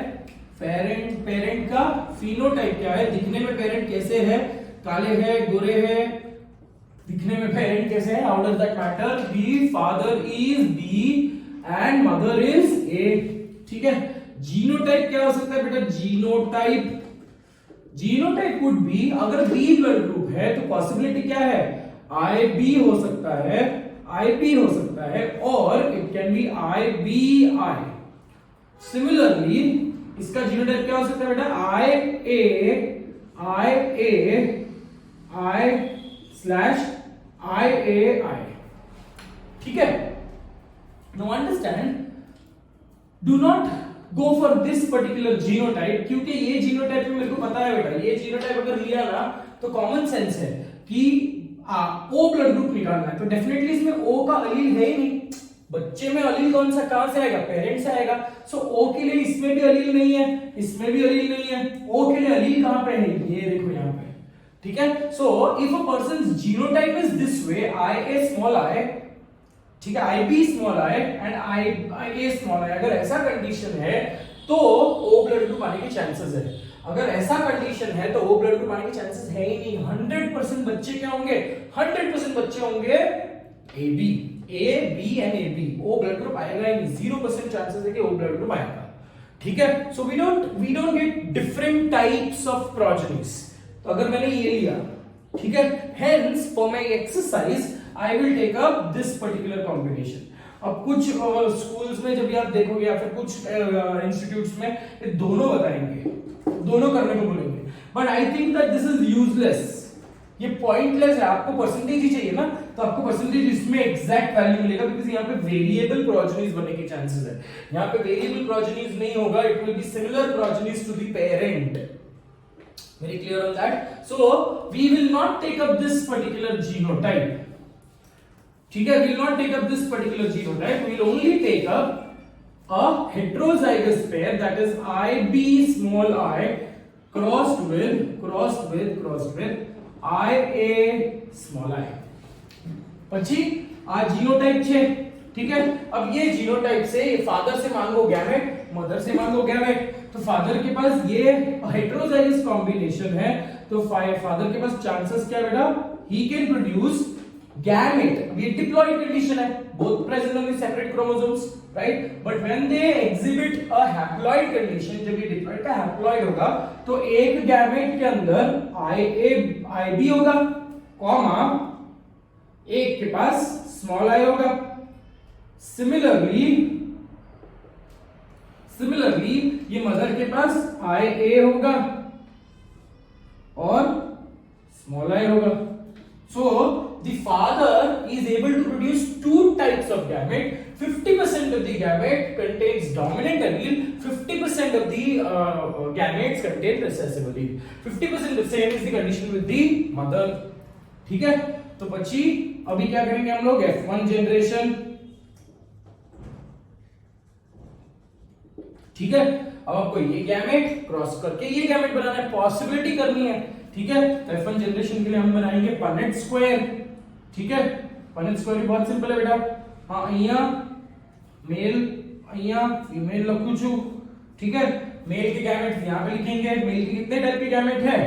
पेरेंट का फिनोटाइप क्या है, दिखने में पेरेंट कैसे है, काले है, गोरे है, दिखने में पेरेंट कैसे है, how does that matter, B father is B and mother is A, ठीक है। जीनोटाइप क्या हो सकता है बेटा, जीनोटाइप वुड बी, अगर बी ब्लड ग्रुप है तो पॉसिबिलिटी क्या है, IB हो सकता है, IB हो सकता है, और it can be IBI। Similarly इसका जीनोटाइप क्या हो सकता है बेटा, IA/IAI, ठीक है। Now understand, do not go for this particular genotype, क्योंकि ये जीनोटाइप में मेरे को पता है बेटा, ये जीनोटाइप अगर लिया ना तो कॉमन सेंस है कि ओ ब्लड ग्रुप निकालना है, तो डेफिनेटली इसमें ओ का अलील है ही नहीं। बच्चे में अलील कौन सा कहां से आएगा, पेरेंट से आएगा। सो ओ के लिए इसमें भी अलील नहीं है, इसमें भी अलील नहीं है, ओ के लिए अलील कहां पे है, ये देखो यहां पे, ठीक है। So if a person genotype is this way, I A small I, ठीक है, I B small I and I A small I, अगर ऐसा कंडीशन है तो ओ ब्लड ग्रुप आने के चांसेस है। अगर ऐसा कंडीशन है तो ओ ब्लड ग्रुप आने के चांसेस है ही नहीं। 100% बच्चे क्या होंगे, 100% बच्चे होंगे A B, A B and A B, O blood group आएगा ही नहीं। 0% चांसेस है कि ओ ब्लड ग्रुप आएगा, ठीक है। So we don't get different types of progenies. तो अगर मैंने ये लिया, ठीक है, hence for my exercise I will take up this particular combination. अब कुछ स्कूल्स में जब भी आप देखोगे या फिर कुछ इंस्टीट्यूट्स में ये दोनों बताएंगे, दोनों करने को बोलेंगे, but I think that this is useless, ये पॉइंटलेस है। आपको परसेंटेज ही चाहिए ना, तो आपको परसेंटेज इसमें एग्जैक्ट वैल्यू मिलेगा, बिकॉज़ यहाँ पे वेरिएबल प्रोजेनीज बनने के चांसेस है। यहाँ पे वेरिएबल प्रोजेनीज नहीं होगा, it will be similar progenies to the parent. Very clear on that? So we will not take up this particular genotype. ठीक है, we will not take up this particular genotype. We will only take up a heterozygous pair, that is IB small I crossed with IA small I. પછી આ જીનોટાइप છે, ठीक है। अब ये genotype से फादर से मांगो गैमेट, मदर से मांगो गैमेट, तो फादर के पास ये हेटेरोजाइगस कॉम्बिनेशन है, तो फादर के पास चांसेस क्या बेटा, ही कैन प्रोड्यूस गैमेट। अब ये डिप्लॉइड कंडीशन है, both present on the separate chromosomes, right, but when they exhibit a haploid condition, जब ये डिप्लॉइड का हैप्लॉइड होगा तो एक गैमेट के अंदर आईबी होगा, कॉमा एक के पास स्मॉल आई होगा। सिमिलरली ये मदर के पास आई ए होगा और स्मॉल आई होगा। So the father is able to produce two types of gamete. 50% of the gamete contains dominant allele, 50% of the gametes contain recessive allele. 50% the same is the condition with the mother, ठीक है। तो પછી अभी क्या करेंगे हम लोग, F1 generation, ठीक है। अब आपको ये गैमेट क्रॉस करके ये गैमेट बनाना है, पॉसिबिलिटी करनी है, ठीक है। तो F1 जनरेशन के लिए हम बनाएंगे पनेट स्क्वायर, ठीक है। पनेट स्क्वायर भी बहुत सिंपल है बेटा, हाँ અહીંયા मेल અહીંયા फीमेल લખું છું, ठीक है। मेल के गैमेट यहां पे लिखेंगे। मेल के कितने टाइप के गैमेट है,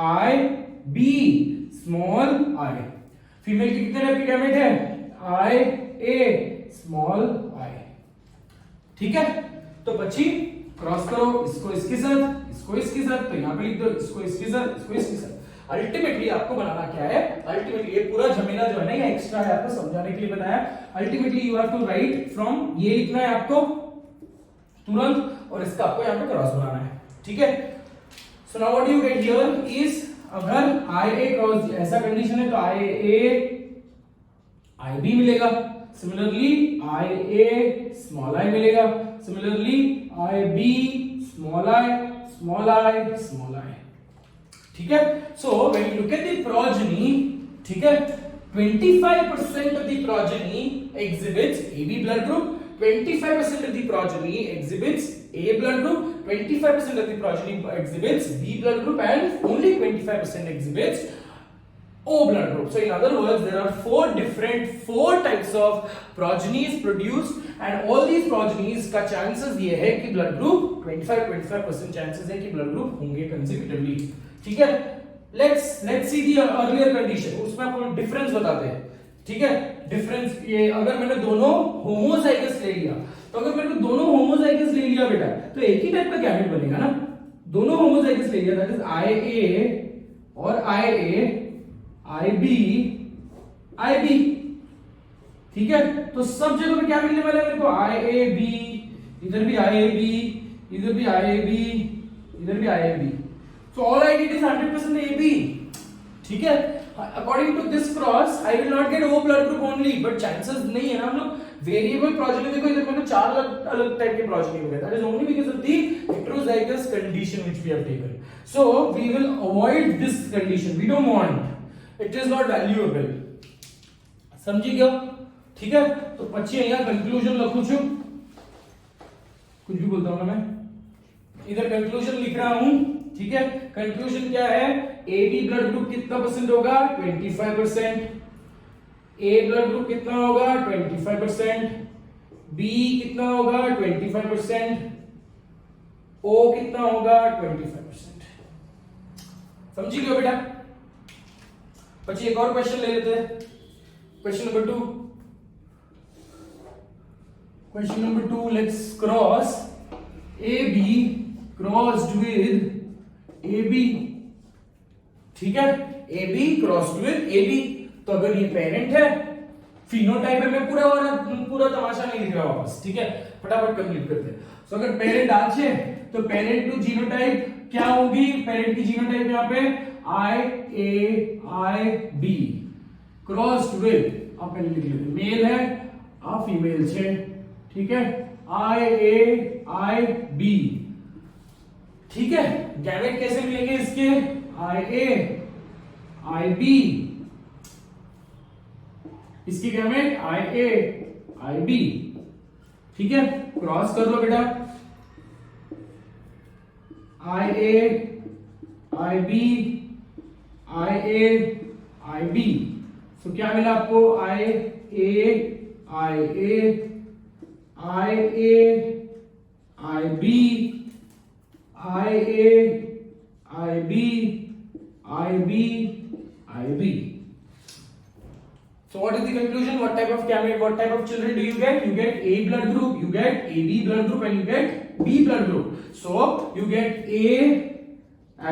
I B small I. Female के कितने टाइप के गैमेट है, आई ए स्मॉल आई, ठीक है। तो પછી क्रॉस करो, इसको इसके साथ, इसको इसके साथ, तो यहां पे लिख दो इसको इसके साथ, इसको इसके साथ। अल्टीमेटली आपको बनाना क्या है, अल्टीमेटली ये पूरा झमेला जो है ना, ये एक्स्ट्रा है, आपको समझाने के लिए बताया। Ultimately you have to write from, ये लिखना है आपको तुरंत, और इसका आपको यहां पे क्रॉस बनाना है, ठीक है। So now what you get here is, अगर आई ए क्रॉस ऐसा कंडीशन है तो आई ए आई बी मिलेगा, similarly I A small I मिलेगा, similarly I B small I small I small I, ठीक है। So when you look at the progeny, ठीक है, 25% of the progeny exhibits AB blood group, 25% of the progeny exhibits A blood group, 25% of the progeny exhibits B blood group, and only 25% exhibits O blood group. So in other words, there are four types of progenies produced, and all these progenies का chances ये है कि blood group 25% chances है कि blood group होंगे consecutively, ठीक है। Let's see the earlier condition, उसमें आपको डिफरेंस बताते हैं, ठीक है। डिफरेंस ये, अगर मैंने दोनों होमोजाइगस ले लिया, तो अगर मैंने दोनों होमोजाइगस ले लिया बेटा, तो एक ही टाइप का गैमेट बनेगा ना। दोनों होमोजाइगस ले लिया, दैट इज आई ए और आई ए, आई बी, ठीक है। तो सब जगह पे क्या मिलने वाला है मेरे को, आई ए बी, इधर भी आई ए बी, इधर भी आई ए बी, इधर भी I A B. So all I need is 100% AB, ठीक है। According to this cross I will not get O blood group only, but chances नहीं है ना हम लोग वेरिएबल प्रोजेनी। देखो इधर मैंने 4 अलग अलग टाइप के प्रोजेनी मिले, that is only because of the heterozygous condition which we have taken. So we will avoid this condition, we don't want, it is not valuable. समझी क्या? ठीक है, तो પછી અહીંયા कंक्लूजन લખું છું, कुछ भी बोलता हूं ना मैं, इधर कंक्लूजन लिख रहा हूं। ठीक है, कंक्लूजन क्या है? ए बी ब्लड ग्रुप कितना परसेंट होगा? 25%। ए ब्लड ग्रुप कितना होगा? 25%। बी कितना होगा? 25%। ओ कितना होगा? 25%। समझी गए बेटा? પછી एक और क्वेश्चन ले लेते हैं, question number 2। Question number 2, let's cross AB crossed with AB। ठीक है, AB crossed with AB। तो अगर ये पेरेंट है, फिनोटाइप है, मैं पूरा तमाशा नहीं लिख रहा वापस, ठीक है, फटाफट कंप्लीट करते हैं। तो अगर पेरेंट आज है तो पेरेंट टू जीनोटाइप क्या होगी? पेरेंट की जीनोटाइप यहाँ पे IAIB क्रॉस्ड विद, आप पहले लिख लेते, मेल है आ फीमेल है, ठीक है, IAIB। ठीक है, गैमेट कैसे मिलेंगे इसके? IAIB, इसकी गैमेट IAIB। ठीक है, क्रॉस कर लो बेटा, IAIB IAIB। तो क्या मिला आपको? IAIB IB। So what is the conclusion? What type of gamete, what type of children do you get? You get A blood group, you get AB blood group, and you get B blood group. So you get A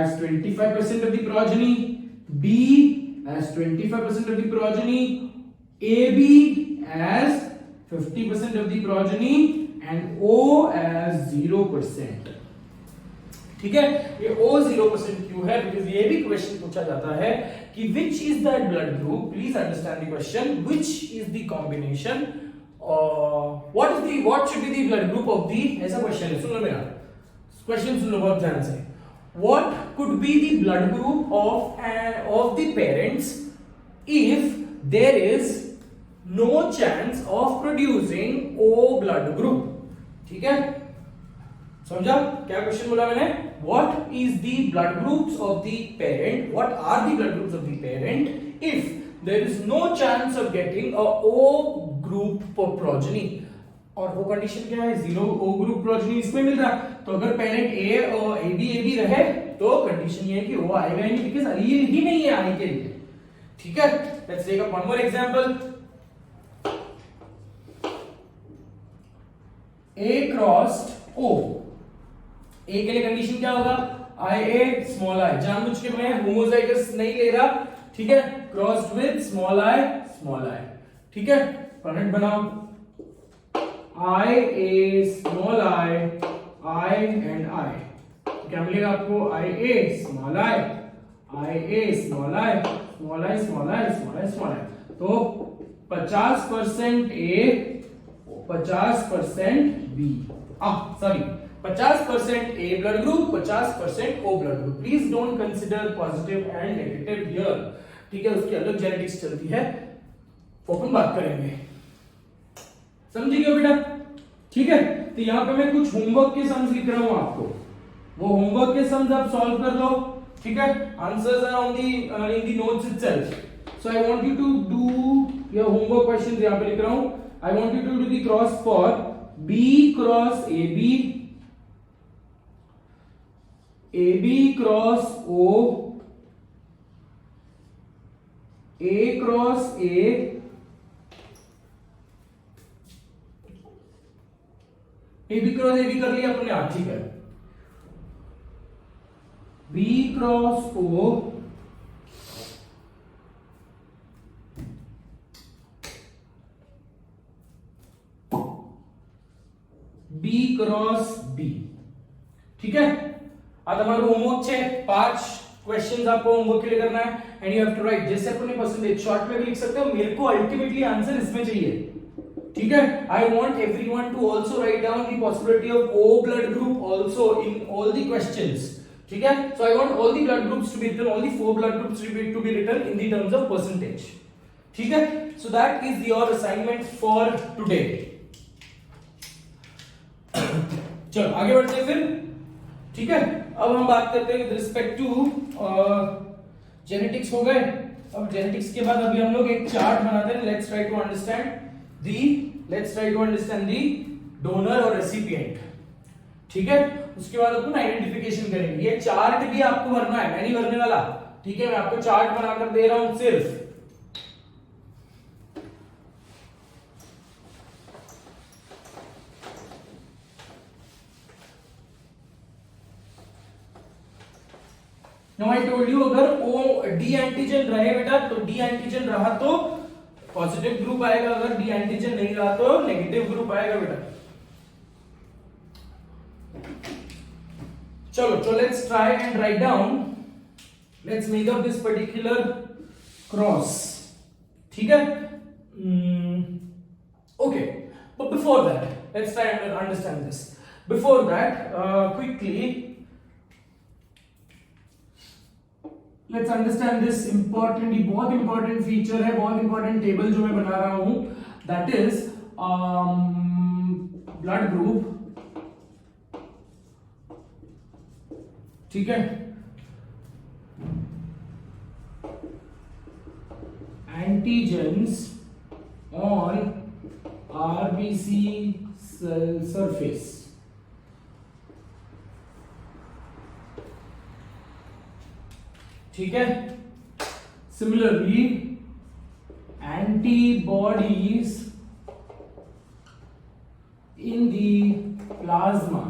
as 25% of the progeny, B as 25% of the progeny, AB as 50% of the progeny, and O as 0%। ठीक है, ये O 0% क्यों है? Because ये भी question पूछा जाता है कि which is that blood group, please understand the question, which is the combination, what should be the blood group of the, ऐसा क्वेश्चन है, सुन लो मेरा क्वेश्चन, सुन लो बहुत ध्यान से। What could be the blood group of the parents if there is no chance of producing O blood group. ठीक है, समझा क्या क्वेश्चन बोला मैंने? What is the blood groups of the parent? What are the blood groups of the parent if there is no chance of getting a O group progeny? और वो condition क्या है? 0 O group progeny इसमें मिल रहा। तो अगर parent A और AB रहे तो कंडीशन ये है कि O आएगा ही नहीं, बिकॉज़ अलील ही नहीं है आने के लिए। ठीक है, let's take up one more example. A crossed O, A के लिए कंडीशन क्या होगा? IA स्मॉल आई, जानबूझ के मैं होमोजाइगस नहीं ले रहा, ठीक है, क्रॉस्ड विद स्मॉल आई। ठीक है, कनेक्ट बनाओ, IA small I and I, क्या मिलेगा आपको? IA small I. तो 50% A 50% B, sorry 50% A blood group, 50% O blood group। Please don't consider positive and negative here, ठीक है, उसकी अलग जेनेटिक्स चलती है, वो अपन बात करेंगे। समझ गए बेटा? ठीक है, तो यहाँ पे मैं कुछ होमवर्क के सम्स लिख रहा हूं आपको, वो होमवर्क के सम्स आप सॉल्व कर लो। ठीक है, answers are on the in the notes itself. So I want you to do your homework questions, यहाँ पे लिख रहा हूं, I want you to do the cross for B cross AB cross O, A cross A, AB cross AB कर लिया अपने आप। ठीक है, B cross O, B cross B। ठीक है, આ તમારું હોમવર્ક છે 5 क्वेश्चंस आपको होमवर्क के लिए करना है and you have to write जैसे अपने परसेंटेज शॉर्ट में भी लिख सकते हो, मेरे को अल्टीमेटली आंसर इसमें चाहिए, ठीक है। I want everyone to also write down the possibility of O blood group also in all the questions, ठीक है। So I want all the blood groups to be written, all the 4 blood groups to be written in the terms of percentage, ठीक है। So that is your assignment for today. चलो आगे बढ़ते हैं फिर, ठीक है। अब हम बात करते हैं विद रिस्पेक्ट टू जेनेटिक्स हो गए। अब जेनेटिक्स के बाद अभी हम लोग एक चार्ट बनाते हैं। Let's try to understand the donor और रेसिपिएंट, ठीक है। उसके बाद अपन आइडेंटिफिकेशन करेंगे। ये चार्ट भी आपको भरना है, मैं नहीं भरने वाला, ठीक है। मैं आपको चार्ट बनाकर दे रहा हूं सिर्फ। Now I told you अगर O डी एंटीजन रहे बेटा तो डी एंटीजन रहा तो पॉजिटिव ग्रुप आएगा, अगर डी एंटीजन नहीं रहा तो नेगेटिव ग्रुप आएगा बेटा। चलो let's try and write down, let's make up this particular cross, ठीक है। Okay, but before that let's try and understand this. Before that quickly let's understand this important, बहुत important feature है, बहुत important table जो मैं बना रहा हूं, दैट इज ब्लड ग्रुप, ठीक है। Antigens on RBC cell surface, ठीक है। Similarly antibodies in the plasma.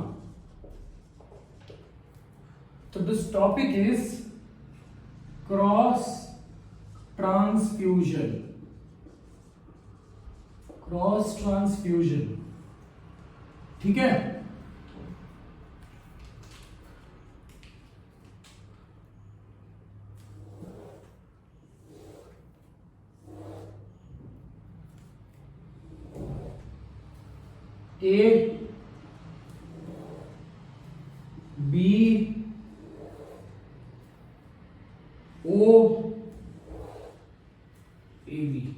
तो this topic is cross transfusion, ठीक है। ए बी ओ ए बी,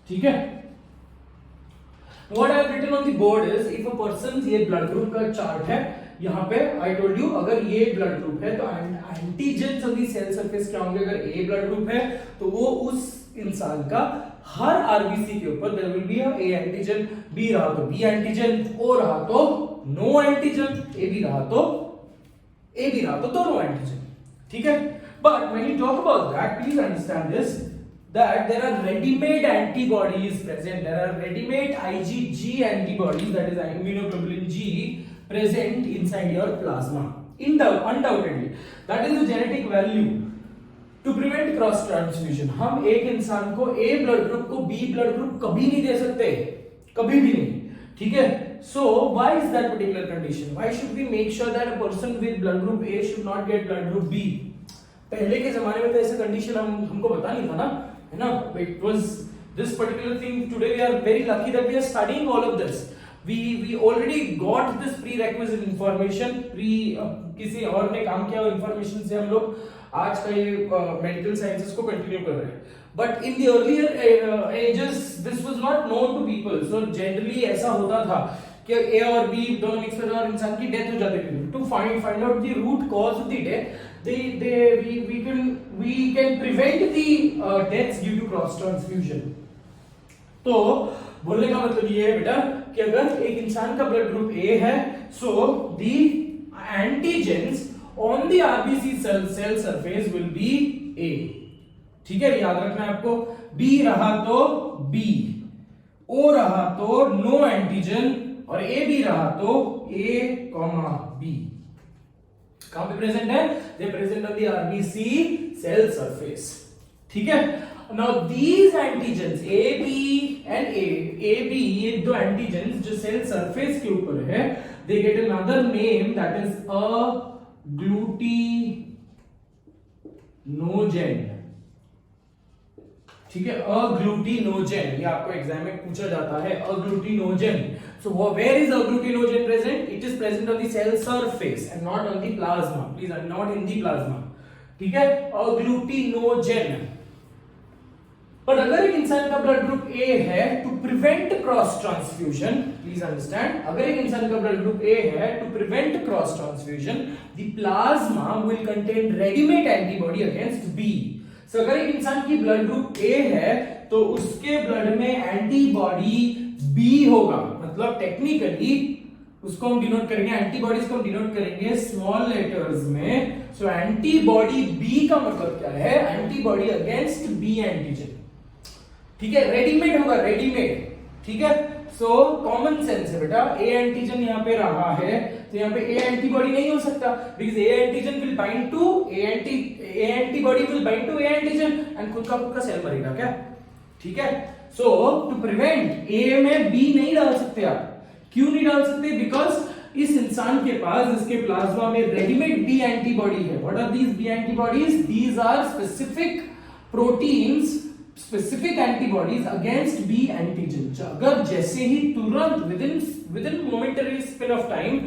ठीक है। What I have written on the board is if a person, ये ब्लड ग्रुप का chart है, यहाँ पे आई टोल्ड यू अगर ये ब्लड ग्रुप है तो antigens of the cell surface क्या होंगे। अगर ए ब्लड ग्रुप है तो वो उस इंसान का हर आरबीसी के ऊपर there will be a A antigen, B रहा तो बी एंटीजन, ओ रहा तो नो एंटीजन, ए बी रहा तो नो एंटीजन, ठीक है। But when you talk about that, please understand this that there are ready-made antibodies present, there are ready-made IgG antibodies, that is immunoglobulin G, present inside your plasma. Undoubtedly, that is the genetic value to prevent cross transfusion. हम एक इंसान को A blood group को B blood group कभी नहीं दे सकते, कभी भी नहीं, ठीक है। So why is that particular condition? Why should we make sure that a person with blood group A should not get blood group B? पहले के जमाने में तो ऐसा कंडीशन हमको पता नहीं था ना, है ना। It was this particular thing. Today we are very lucky that we are studying all of this. We already got this prerequisite information. किसी और ने काम किया information से हम लोग आज का ये मेडिकल साइंसेस को कंटिन्यू कर रहे हैं। But in the earlier ages this was not known to people. So generally ऐसा होता था कि A और B दोनों मिक्स हो जाए और इंसान की डेथ हो जाती थी। To find out the root cause of the death, we can prevent the deaths due to cross transfusion. तो बोलने का मतलब ये है बेटा कि अगर एक इंसान का ब्लड ग्रुप A है, so the antigens on the RBC cell surface will be A, ठीक है। याद रखना है आपको, B रहा तो B, O रहा तो नो एंटीजन और A भी रहा तो A, B। कहां पे प्रेजेंट है? They present on the RBC cell surface, ठीक है। now these antigens A B and A B, ये दो antigens जो सेल सरफेस के ऊपर है, they get another name that is agglutinogen. ठीक है, agglutinogen, ये आपको एग्जाम में पूछा जाता है, agglutinogen. So where is agglutinogen present? It is present on the cell surface and not on the plasma. Please, not in the plasma. ठीक है, agglutinogen. पर अगर एक इंसान का ब्लड ग्रुप ए है, to prevent cross transfusion, please understand, अगर एक इंसान का ब्लड ग्रुप ए है, to prevent cross transfusion, the plasma will contain readymade antibody against B. So अगर एक इंसान की ब्लड ग्रुप ए है तो उसके ब्लड में एंटीबॉडी बी होगा. मतलब टेक्निकली उसको हम डिनोट करेंगे, एंटीबॉडीज को हम डिनोट करेंगे स्मॉल लेटर्स में. सो एंटीबॉडी बी का मतलब क्या है? Antibody against B antigen. ठीक है, रेडीमेड होगा, रेडीमेड. ठीक है, सो कॉमन सेंस है बेटा. ए एंटीजन यहाँ पे रहा है तो यहाँ पे ए एंटीबॉडी नहीं हो सकता, because A antigen will bind to A antibody will bind to A antigen and खुद का सेल मरेगा क्या. ठीक है, सो टू प्रिवेंट ए में बी नहीं डाल सकते आप. क्यों नहीं डाल सकते? बिकॉज इस इंसान के पास, इसके प्लाज्मा में रेडीमेड बी एंटीबॉडी है. What are these B antibodies? These are specific proteins, specific antibodies against B antigen. अगर जैसे ही तुरंत within momentary span of time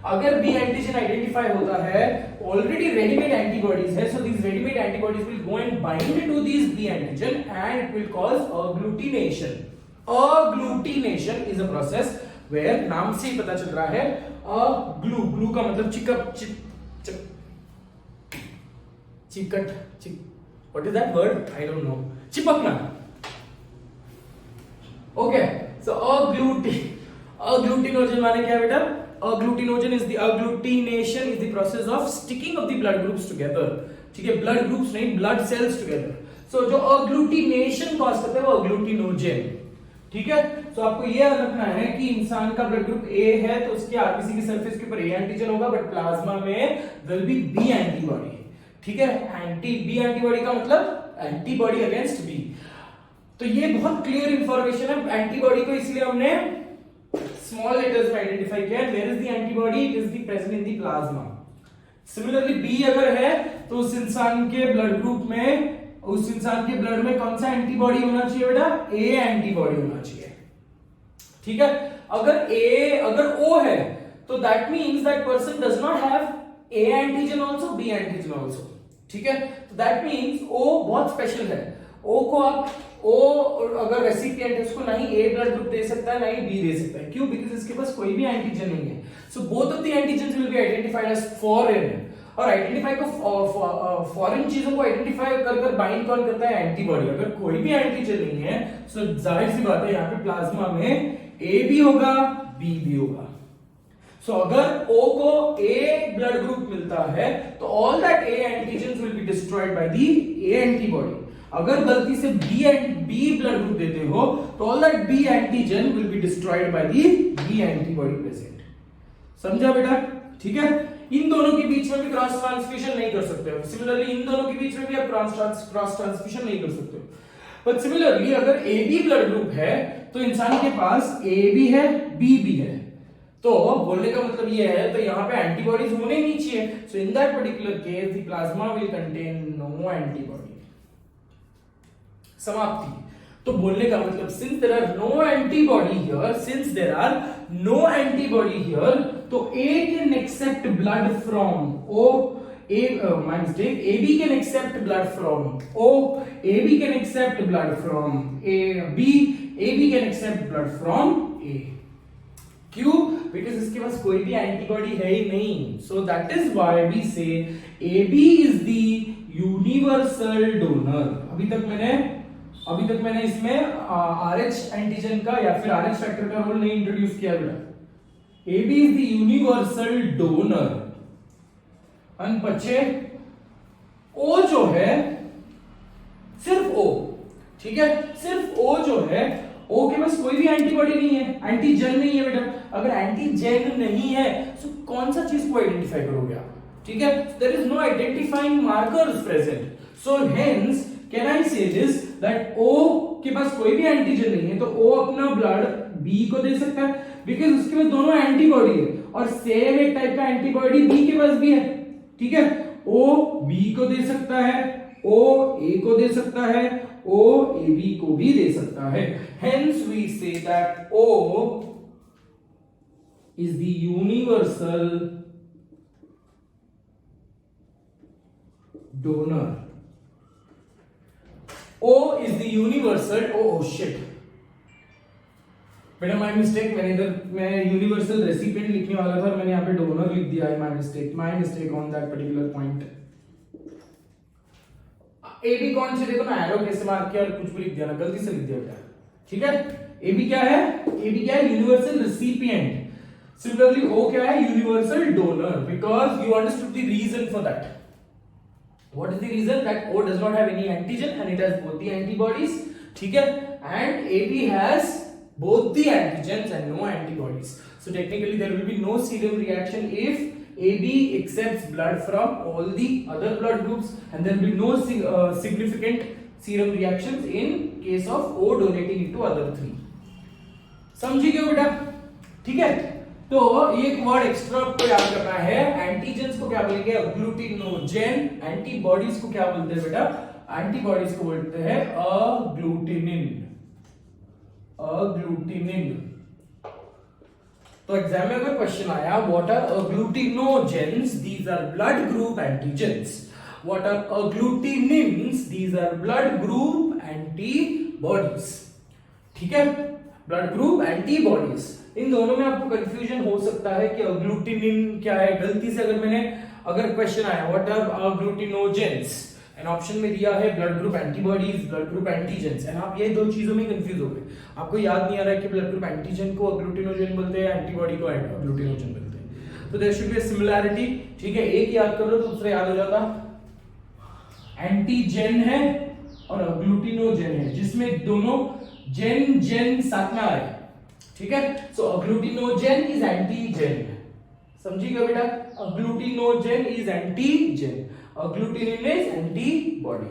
अगर बी एंटीजन आइडेंटिफाई होता है, ऑलरेडी रेडीमेड एंटीबॉडीज है, so these readymade antibodies will go and bind to these B antigen and it will cause agglutination. Agglutination is a process where, नाम से ही पता चल रहा है, ग्लू का मतलब चिकट, what is that word? I don't know. चिपकना. ओके, सो अग्लूटिनोजन माने क्या बेटा? Agglutinogen is the agglutination is the process of sticking of the blood groups together. ठीक है, ब्लड ग्रुप्स नहीं, ब्लड सेल्स टुगेदर. सो जो अग्लूटिनेशन कॉज करता है वो अग्लूटिनोजन. ठीक है, तो आपको यह रखना है कि इंसान का ब्लड ग्रुप ए है तो उसके आरबीसी की सरफेस के ऊपर ए एंटीजन होगा, बट प्लाज्मा में विल बी बी एंटीबॉडी. ठीक है, बी एंटीबॉडी का मतलब एंटीबॉडी अगेंस्ट बी. तो ये बहुत क्लियर इंफॉर्मेशन है. एंटीबॉडी को इसलिए हमने स्मॉल लेटर्स में आइडेंटिफाई किया. Where is the antibody? It is the present in the plasma. Similarly B अगर है तो उस इंसान के ब्लड ग्रुप में, उस इंसान के ब्लड में कौन सा एंटीबॉडी होना चाहिए बेटा? ए एंटीबॉडी होना चाहिए. ठीक है, अगर ओ है तो that means that person does not have A antigen also, B antigen also. ठीक है, तो दैट मींस ओ बहुत स्पेशल है. ओ को आप, ओ अगर रेसिपिएंट है उसको नहीं ए ब्लड ग्रुप दे सकता है, नहीं बी दे सकता है. क्यों? बिकॉज इसके पास कोई भी एंटीजन नहीं है. So both of the antigens will be identified as foreign. और आइडेंटिफाई को फॉरेन चीजों को आइडेंटिफाई कर बाइंड कौन करता है? एंटीबॉडी. अगर कोई भी एंटीजन नहीं है सो जाहिर सी बात है यहाँ पे प्लाज्मा में ए भी होगा, बी भी होगा. सो अगर O को A ब्लड ग्रुप मिलता है तो all that A antigens will be destroyed by the A antibody. अगर गलती से B ब्लड ग्रुप देते हो तो all that B antigen will be destroyed by the B antibody present. समझा बेटा? ठीक है, इन दोनों के बीच में भी क्रॉस ट्रांसफ्यूजन नहीं कर सकते हो. सिमिलरली इन दोनों के बीच में भी आप क्रॉस ट्रांसफ्यूजन नहीं कर सकते हो. बट सिमिलरली अगर AB ब्लड ग्रुप है तो इंसान के पास A भी है, B भी है. तो बोलने का मतलब ये है, तो यहाँ पे एंटीबॉडीज होने नहीं चाहिए. So in that particular case the plasma will contain no antibody. समाप्ति. तो बोलने का मतलब since there are no antibody here, since there are no antibody here, तो A can accept blood from O. My mistake. AB can accept blood from O. AB can accept blood from B. AB can accept blood from A. क्यों? Because इसके पास कोई भी antibody है ही नहीं. So that is why we say AB is the universal donor. अभी तक मैंने इसमें RH एंटीजन का या फिर RH फैक्टर का रोल नहीं इंट्रोड्यूस किया बेटा. AB is the universal donor. बच्चे O जो है सिर्फ O. ठीक है, सिर्फ O जो है, O के पास कोई भी एंटीबॉडी नहीं है, एंटीजन नहीं है बेटा. अगर एंटीजन नहीं है तो कौन सा चीज को आइडेंटिफाई करोगे आप? ठीक है, there is no identifying markers present. So hence can I say this that O के पास कोई भी एंटीजन नहीं है तो O अपना ब्लड B को दे सकता है, बिकॉज उसके पास दोनों एंटीबॉडी है और सेम एक टाइप का एंटीबॉडी B के पास भी है। ठीक है, O B को दे सकता है, O A को दे सकता है, O AB को भी दे सकता है। Hence we say that O is the universal donor. O is the universal, oh shit, बेटा माय मिस्टेक, मैं यूनिवर्सल रेसिपिएंट लिखने वाला था और मैंने यहाँ पे डोनर लिख दिया है। My mistake on that particular point. A B कौन से देखो ना, एरो कैसे मार्क किया और कुछ भी लिख दिया ना, गलती से लिख दिया बेटा। ठीक है, ए बी क्या है, ए बी क्या है, यूनिवर्सल रेसिपिएंट। सिमिलरली ओ क्या है, universal donor, because you understood the reason for that. What is the reason? That O does not have any antigen and it has both the antibodies. ठीक है, and AB has both the antigens and no antibodies. So technically there will be no serum reaction if AB accepts blood from all the other blood groups, and there will be no significant serum reactions in case of O donating it to other three. समझी क्यों बेटा? ठीक है, तो एक word extra आपको याद करना है, एंटीजेंस को क्या बोलेंगे, अग्लूटिनोजेन, एंटीबॉडीज को क्या बोलते हैं बेटा, एंटीबॉडीज को बोलते हैं अग्लूटिनिन। तो एग्जाम में अगर क्वेश्चन आया what are agglutinogens, these are blood group antigens, what are agglutinins, these are blood group antibodies. ठीक है, ब्लड ग्रुप एंटीबॉडीज, इन दोनों में आपको कंफ्यूजन हो सकता है कि अग्लूटिनिन क्या है। गलती से अगर क्वेश्चन आया व्हाट आर अग्लूटिनोजेंस एंड ऑप्शन में दिया है blood group antibodies, blood group antigens, and आप ये दो चीजों में कंफ्यूज हो गए, आपको याद नहीं आ रहा है कि ब्लड ग्रुप एंटीजन को अग्लूटिनोजेन बोलते हैं, एंटीबॉडी को अग्लूटिनोजेन बोलते हैं। तो there should be a similarity. ठीक है, एक याद कर लो तो दूसरा याद हो जाता। एंटीजेन है और अग्लूटिनोजेन है, जिसमें दोनों जेन साथ में आ रहे हैं। ठीक है, सो अग्लूटिनोजेन इज एंटीजेन। समझी क्या बेटा, अग्लूटिनोजेन इज एंटीजेन, अग्लूटिनिन इज एंटीबॉडी।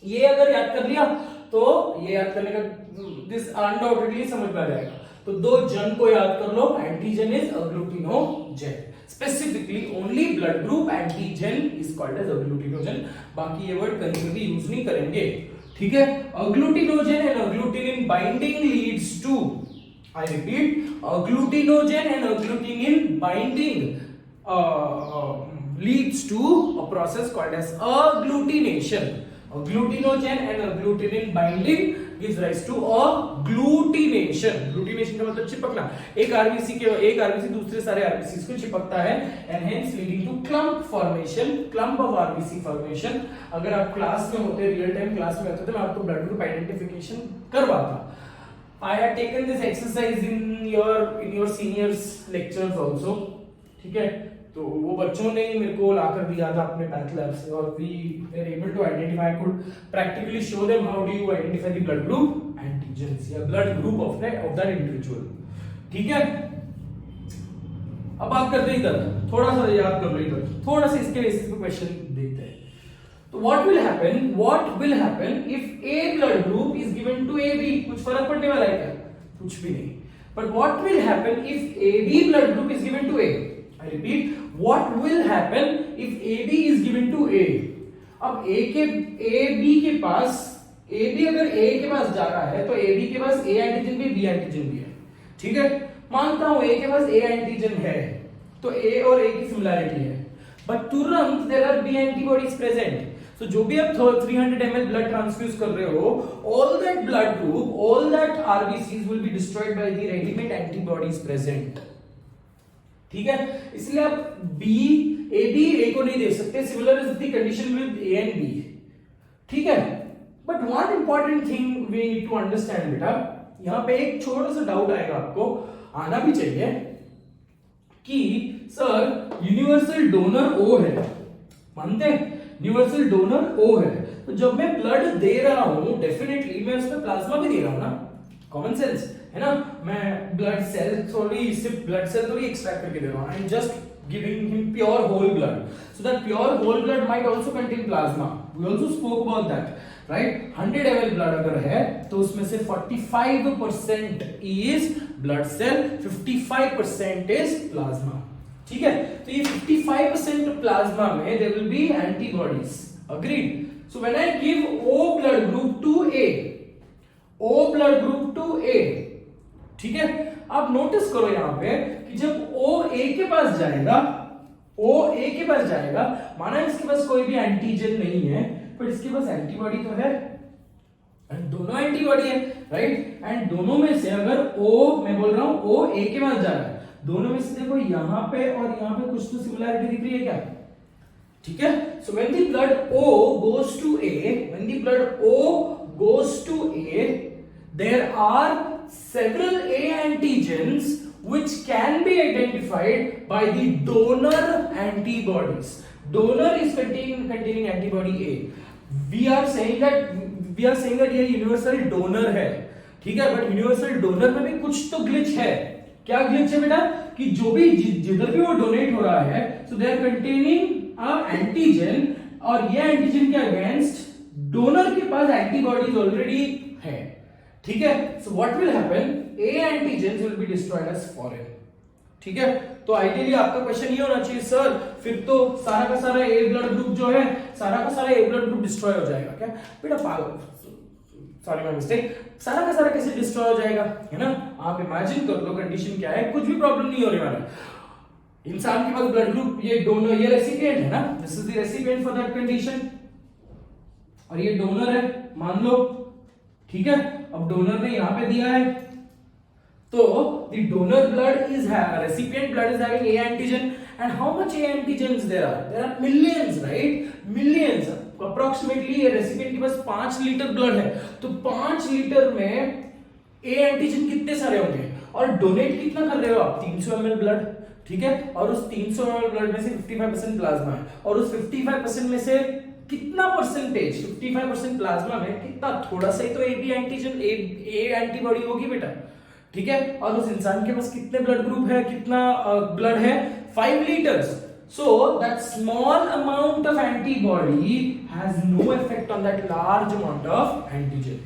ये अगर याद कर लिया तो ये याद करने का दिस अनडाउटेडली समझ में आ जाएगा। तो दो जन को याद कर लो, antigen is agglutinogen, specifically only blood group antigen is called as agglutinogen, बाकी ये वर्ड कहीं भी यूज नहीं करेंगे। ठीक है, agglutinogen and agglutinin binding leads to, I repeat, agglutinogen and agglutinin binding leads to a process called as agglutination. Agglutinogen and agglutinin binding gives rise to agglutination. Agglutination का मतलब चिपकना, एक आरबीसी दूसरे सारे आरबीसी को चिपकता है, and hence leading to clump formation, clump of RBC formation. अगर आप class में होते, रियल टाइम क्लास में होते तो मैं आपको ब्लड ग्रुप आइडेंटिफिकेशन करवाता। I had taken this exercise in your seniors lectures also. ठीक है, तो वो बच्चों ने मेरे को लाकर दिया था अपने पैथ लैब से, और we were able to identify, I could practically show them how do you identify the blood group antigens या blood group of that individual. ठीक है, अब बात करते हैं इधर, थोड़ा सा याद कर लो इधर, थोड़ा सा इसके बेसिस पे क्वेश्चन देखते हैं। तो what will happen if A blood group is given to AB? कुछ फर्क पड़ने वाला है क्या? कुछ भी नहीं। But what will happen if AB blood group is given to A? I repeat, what will happen if AB is given to A? अब AB के पास, AB अगर A के पास जा रहा है तो AB के पास A एंटीजन भी B एंटीजन भी है। ठीक है, मानता हूं A के पास A एंटीजन है तो A और A की सिमिलरिटी है, बट तुरंत there are B antibodies present. तो जो भी आप 300 ml ब्लड ट्रांसफ्यूज कर रहे हो, all that blood group, all that RBCs will be destroyed by the ready-made antibodies present. ठीक है, इसलिए आप AB A को नहीं दे सकते। Similar is the condition with A and B। ठीक है, but one important thing we need to understand बेटा, यहां पे एक छोटा सा डाउट आएगा, आपको आना भी चाहिए कि सर यूनिवर्सल डोनर O है, मानते हैं यूनिवर्सल डोनर O है, तो जब मैं ब्लड दे रहा हूं डेफिनेटली मैं उसमें प्लाज्मा भी दे रहा हूं ना, कॉमन सेंस है ना, मैं ब्लड सेल थोड़ी, सिर्फ ब्लड सेल थोड़ी एक्सट्रैक्ट करके दे रहा हूं, I am just giving him pure whole blood, so that pure whole blood might also contain plasma, we also spoke about that. Right. 100 ml blood अगर है तो उसमें से 45% is blood cell, 55% is plasma. ठीक है, तो ये 55% प्लाज्मा में there will be antibodies, agreed. So when I give O blood group to A, O blood group to A, ठीक है, आप नोटिस करो यहां पे कि जब O A के पास जाएगा, O A के पास जाएगा, माना इसके पास कोई भी एंटीजन नहीं है, पर इसके पास एंटीबॉडी तो है, दोनों एंटीबॉडी है, राइट। एंड दोनों में से अगर O, मैं बोल रहा हूं O A के पास जा रहा है, दोनों में से देखो यहां पे और यहां पे कुछ तो सिमिलरिटी दिख रही है क्या? ठीक है, so when the blood O goes to A, when the blood O goes to A, there are several A antigens which can be identified by the donor antibodies. Donor is containing antibody A. We are saying that ये universal donor है, ठीक है, but universal donor में भी कुछ तो glitch है। क्या ग्लिच है बेटा? कि जो भी जिधर भी वो डोनेट हो रहा है, so they are containing a antigen, और ये एंटीजन के अगेंस्ट डोनर के पास एंटीबॉडीज ऑलरेडी है। ठीक है, so what will happen, A antigens will be destroyed as foreign. ठीक है, तो आइडियली आपका क्वेश्चन ये होना चाहिए, सर फिर तो सारा का सारा ए ब्लड ग्रुप जो है, सारा का सारा ए ब्लड ग्रुप डिस्ट्रॉय हो जाएगा क्या? बेटा पागल, सॉरी माय मिस्टेक, सारा का सारा कैसे डिस्ट्रॉय हो जाएगा, है ना? आप इमेजिन कर लो कंडीशन क्या है, कुछ भी प्रॉब्लम नहीं हो रही वाला। इंसान के पास ब्लड ग्रुप, ये डोनर, ये रेसिपिएंट है ना, this is the recipient for that condition, और ये डोनर है मान लो। ठीक है, अब डोनर ने यहां पे दिया है, तो the donor blood is recipient blood is having A antigen, and how much A antigens there are? There are millions, right? Millions. Approximately ये रेसिपिएंट के पास 5 लीटर ब्लड है, तो 5 लीटर में A एंटीजन कितने सारे होंगे, और डोनेट कितना कर रहे हो आप? 300 ml ब्लड। ठीक है, और उस 300 ml ब्लड में से 55% प्लाज्मा है, और उस 55% में से कितना परसेंटेज, 55% प्लाज्मा में कितना, थोड़ा सा ही तो AB एंटीजन, A एंटीबॉडी होगी बेटा। ठीक है, और उस इंसान के पास कितने ब्लड ग्रुप है, कितना ब्लड है? 5 litres. So that small amount of antibody has no effect on that large amount of antigen.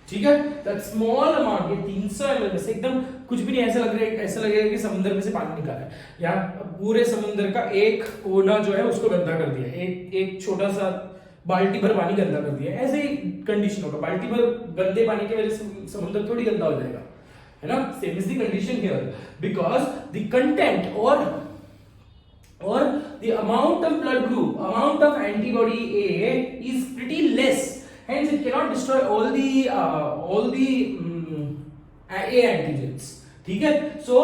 ठीक है, that small amount, ये 300 ml में से एकदम कुछ भी नहीं, ऐसा लगेगा कि समुद्र में से पानी निकाला है, या पूरे समुद्र का एक कोना जो है उसको गंदा कर दिया, एक छोटा सा बाल्टी भर पानी गंदा कर दिया, ऐसे ही कंडीशन होगा। बाल्टी भर गंदे पानी की वजह से समुद्र थोड़ी गंदा हो जाएगा, है ना? Same is the condition here, because the content or the amount of blood group, amount of antibody A is pretty less, hence it cannot destroy all the A antigens. ठीक है, so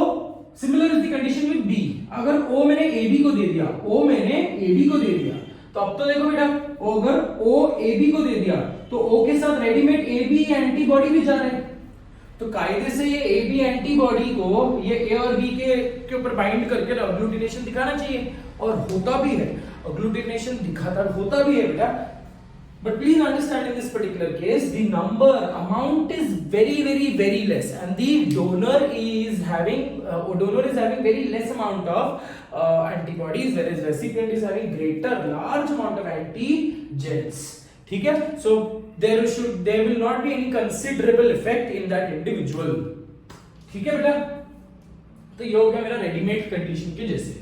similar is the condition with B. अगर O मैंने AB को दे दिया, O मैंने AB को दे दिया, तो अब तो देखो बेटा, अगर O AB को दे दिया तो O के साथ रेडीमेड AB एंटीबॉडी भी जा रहे हैं, तो कायदे से ये ए बी एंटीबॉडी को ये ए और बी के ऊपर बाइंड करके अग्लूटिनेशन दिखाना चाहिए, और होता भी है, अग्लूटिनेशन दिखाता होता भी है बेटा। But please understand in this particular case the number amount is very very very less, and the donor is having very less amount of antibodies, where is recipient is having greater large amount of antigens. ठीक है, सो there will not be any considerable effect in that individual. ठीक है बेटा, तो ये हो गया मेरा रेडीमेड कंडीशन के जैसे।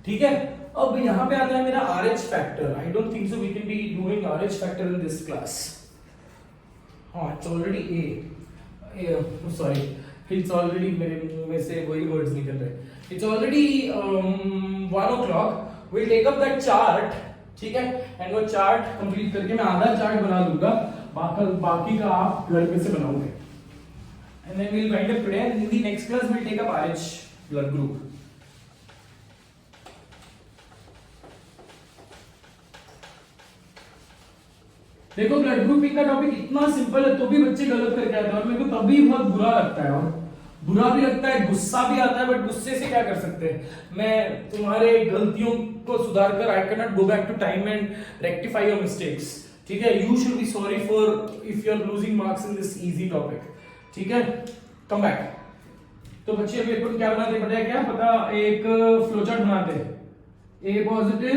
ठीक है, अब यहां पे आता है मेरा RH factor. I don't think so we can be doing RH factor in this class. हाँ, it's already sorry, it's already, मेरे मुंह में से वही वर्ड्स निकल रहे। It's already 1 o'clock। we'll take up that chart, ठीक है, एंड वो चार्ट कंप्लीट करके मैं आधा चार्ट बना दूंगा, बाकी का आप घर में से बनाओगे, and then we will wind up today, and in the next class we will take up RH blood group. देखो ब्लड ग्रुपिंग का टॉपिक इतना सिंपल है, तो भी बच्चे गलत करके आते हैं, और मेरे को तभी बहुत बुरा लगता है, और बुरा भी लगता है, गुस्सा भी आता है, बट गुस्से से क्या कर सकते हैं? मैं तुम्हारे गलतियों को सुधार कर, I can not go back to time and rectify your mistakes. ठीक है, you should be sorry for if you are losing marks in this easy topic. ठीक है, कम बैक। तो बच्चे अभी अपन क्या बनाते, पता है क्या? पता, एक फ्लोचार्ट बनाते हैं, A positive,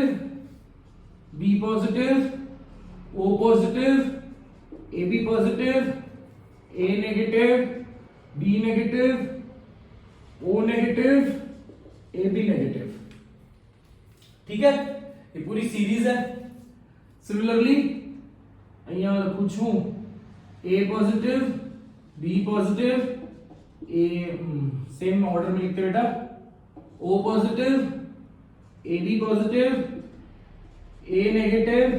B positive, O positive, A B positive, A negative, B negative, O negative, A B negative. ठीक है, ये पूरी सीरीज है। सिमिलरली અહીંયા લખું છું A positive, B positive, A same order में लिखते बेटा, O positive, A B positive, A negative,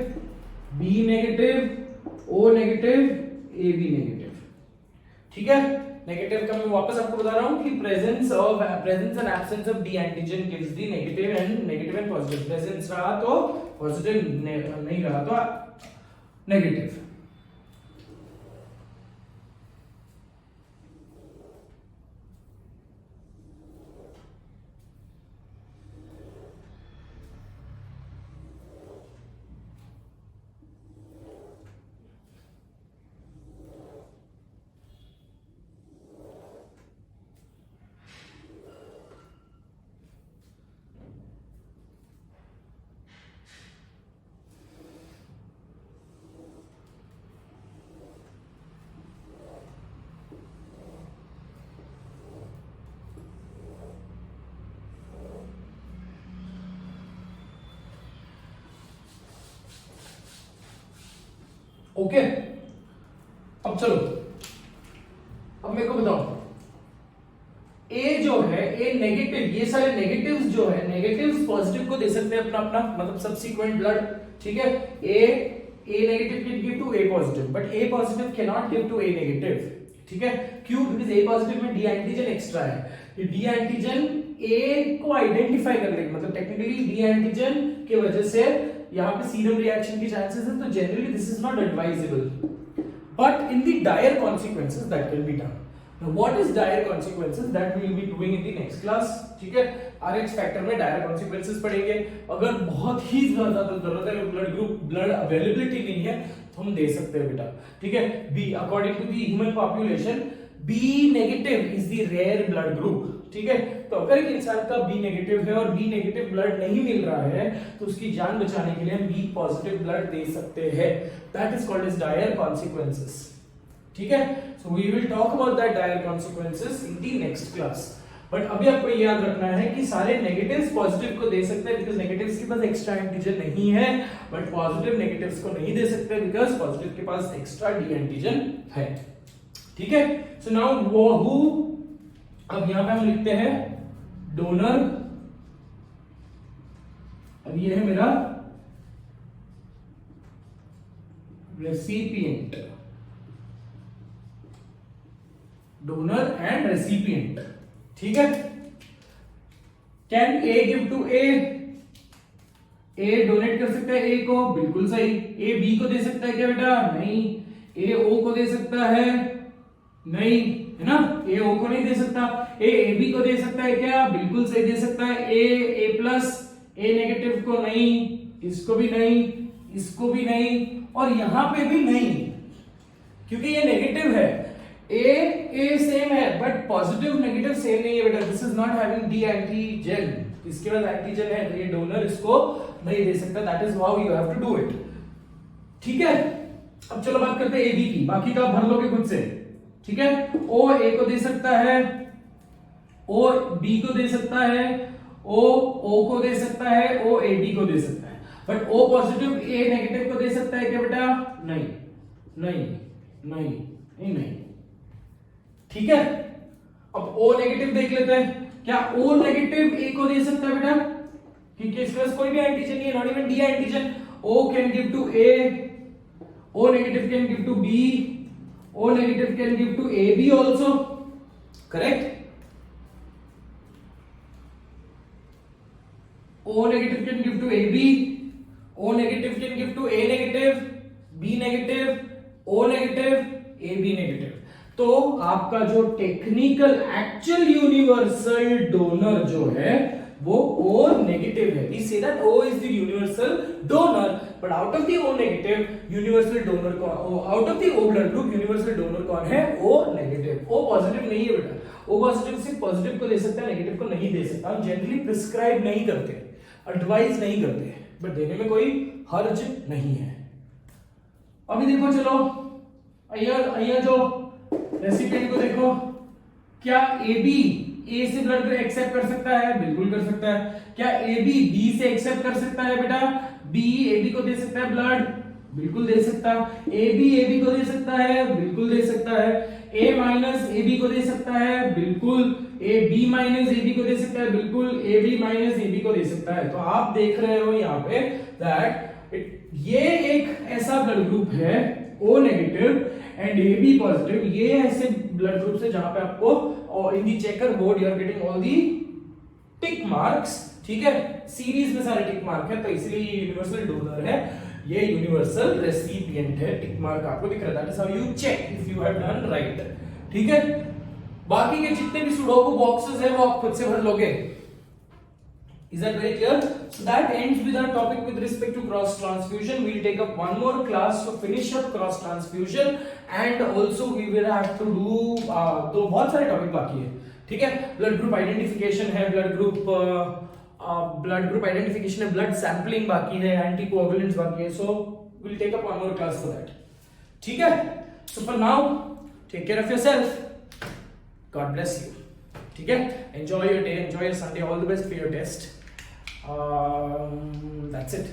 B negative, O negative, A B negative. ठीक है, नेगेटिव का मैं वापस आपको बता रहा हूं कि presence and absence of D antigen gives the negative and positive. Presence रहा तो पॉजिटिव, नहीं रहा तो नेगेटिव। ओके, अब चलो, अब मेरे को बताओ, ए जो है, ए नेगेटिव, ये सारे नेगेटिव्स जो है, नेगेटिव्स पॉजिटिव को दे सकते हैं अपना अपना, मतलब सब्सिक्वेंट ब्लड। ठीक है, A negative can give to A positive, but A positive can not give to A negative. ठीक है, क्यों? बिकॉज़ ए पॉजिटिव में डी एंटीजन एक्स्ट्रा है। ये डी एंटीजन ए को आइडेंटिफाई कर लेगा, मतलब टेक्निकली डी एंटीजन की वजह से यहाँ पे सीरम रिएक्शन की चांसेस है, तो generally this is not advisable, but in the dire consequences that can be done. Now what is dire consequences that we will be doing in the next class? ठीक है, RX factor में dire consequences पढ़ेंगे। अगर बहुत ही ज्यादा जरूरत है, blood group, blood availability नहीं है, तो हम दे सकते हैं बेटा। ठीक है, B according to the human population B negative is the rare blood group. ठीक है, तो अगर एक इंसान का बी नेगेटिव है और बी नेगेटिव ब्लड नहीं मिल रहा है, तो उसकी जान बचाने के लिए हम बी पॉजिटिव ब्लड दे सकते हैं। That is called as dire consequences. ठीक है, so we will talk about that dire consequences in the next class. But अभी आपको याद रखना है कि सारे नेगेटिव्स पॉजिटिव को दे सकते हैं, बिकॉज़ नेगेटिव्स के पास एक्स्ट्रा एंटीजन नहीं है, बट पॉजिटिव नेगेटिव्स को नहीं दे सकते बिकॉज़ पॉजिटिव के पास एक्स्ट्रा डी एंटीजन है। ठीक है, सो नाउ वो हु, अब यहां पे हम लिखते हैं डोनर, अब ये है मेरा रेसिपिएंट, डोनर एंड रेसिपिएंट। ठीक है, can A give to A, A donate कर सकता है ए को, बिल्कुल सही। ए बी को दे सकता है क्या बेटा? नहीं। ए ओ को दे सकता है? नहीं, है ना, ए ओ को नहीं दे सकता। ए बी को दे सकता है क्या? बिल्कुल सही दे सकता है। ए प्लस, ए नेगेटिव को नहीं, इसको भी नहीं, इसको भी नहीं, और यहां पे भी नहीं, क्योंकि ये नेगेटिव है। ए सेम है, बट पॉजिटिव नेगेटिव सेम नहीं है बेटा। This is not having D antigen, इसके बाद एंटीजन है, तो ये डोनर इसको नहीं दे सकता। That is how you have to do it. ठीक है, अब चलो बात करते हैं ए बी की, बाकी का भर लोगे खुद से। ठीक है, ओ ए को दे सकता है, ओ बी को दे सकता है, ओ को दे सकता है, ओ ए बी को दे सकता है, but O positive A negative को दे सकता है क्या बेटा? नहीं नहीं नहीं नहीं नहीं। ठीक है, अब O नेगेटिव देख लेते हैं, क्या O नेगेटिव A को दे सकता है बेटा? क्योंकि इसके पास कोई भी एंटीजन नहीं है, not even D antigen. O can give to A, O negative can give to B, O negative can give to AB also, correct? O negative can give to AB, O negative can give to A negative, B negative, O negative, AB negative. तो आपका जो technical actual universal donor जो है वो O negative है। We say that O is the universal donor, but out of the O negative universal donor कौन, out of the O blood group universal donor कौन है? O negative. O पॉजिटिव नहीं है बेटा। O पॉजिटिव सिर्फ positive को दे सकता है, नेगेटिव को नहीं दे सकता। हम जनरली प्रिस्क्राइब नहीं करते, एडवाइज नहीं करते, बट देने में कोई हर्ज नहीं है। अभी देखो, चलो અહીંયા जो रेसिपिएंट को देखो, क्या ए बी ए से ब्लड एक्सेप्ट कर सकता है? बिल्कुल कर सकता है। क्या ए बी बी से एक्सेप्ट कर सकता है बेटा? बी ए बी को दे सकता है ब्लड? बिल्कुल दे सकता है। ए बी को दे सकता है? बिल्कुल दे सकता है। ए माइनस ए बी को दे सकता है? बिल्कुल। A B minus A B को दे सकता है? बिल्कुल। A B minus A B को दे सकता है। तो आप देख रहे हो यहाँ पे दैट ये एक ऐसा ब्लड ग्रुप है O negative and A B positive, ये ऐसे ब्लड ग्रुप है जहां पे आपको in the checker board you are getting all the tick marks, ठीक है, सीरीज में सारे टिक मार्क है, तो इसलिए ये यूनिवर्सल डोनर है, ये यूनिवर्सल रेसिपिएंट है। टिक मार्क आपको दिख रहा है, that is how you check if you have done right, ठीक है। बाकी के जितने भी सुडोकू बॉक्सेस है वो आप खुद से भर लोगे। Is that very clear? So that ends with our topic with respect to cross transfusion. We'll take up one more class to finish up cross transfusion and also we will have to do तो बहुत सारे topic बाकी है, ठीक है। Blood group identification है, blood group identification है, blood sampling बाकी है, एंटीकोएगुलेंट्स बाकी है, so we'll take up one more class for that, ठीक है। So for now, take care of yourself. God bless you. ठीक है, enjoy your day, enjoy your Sunday, all the best for your test. That's it.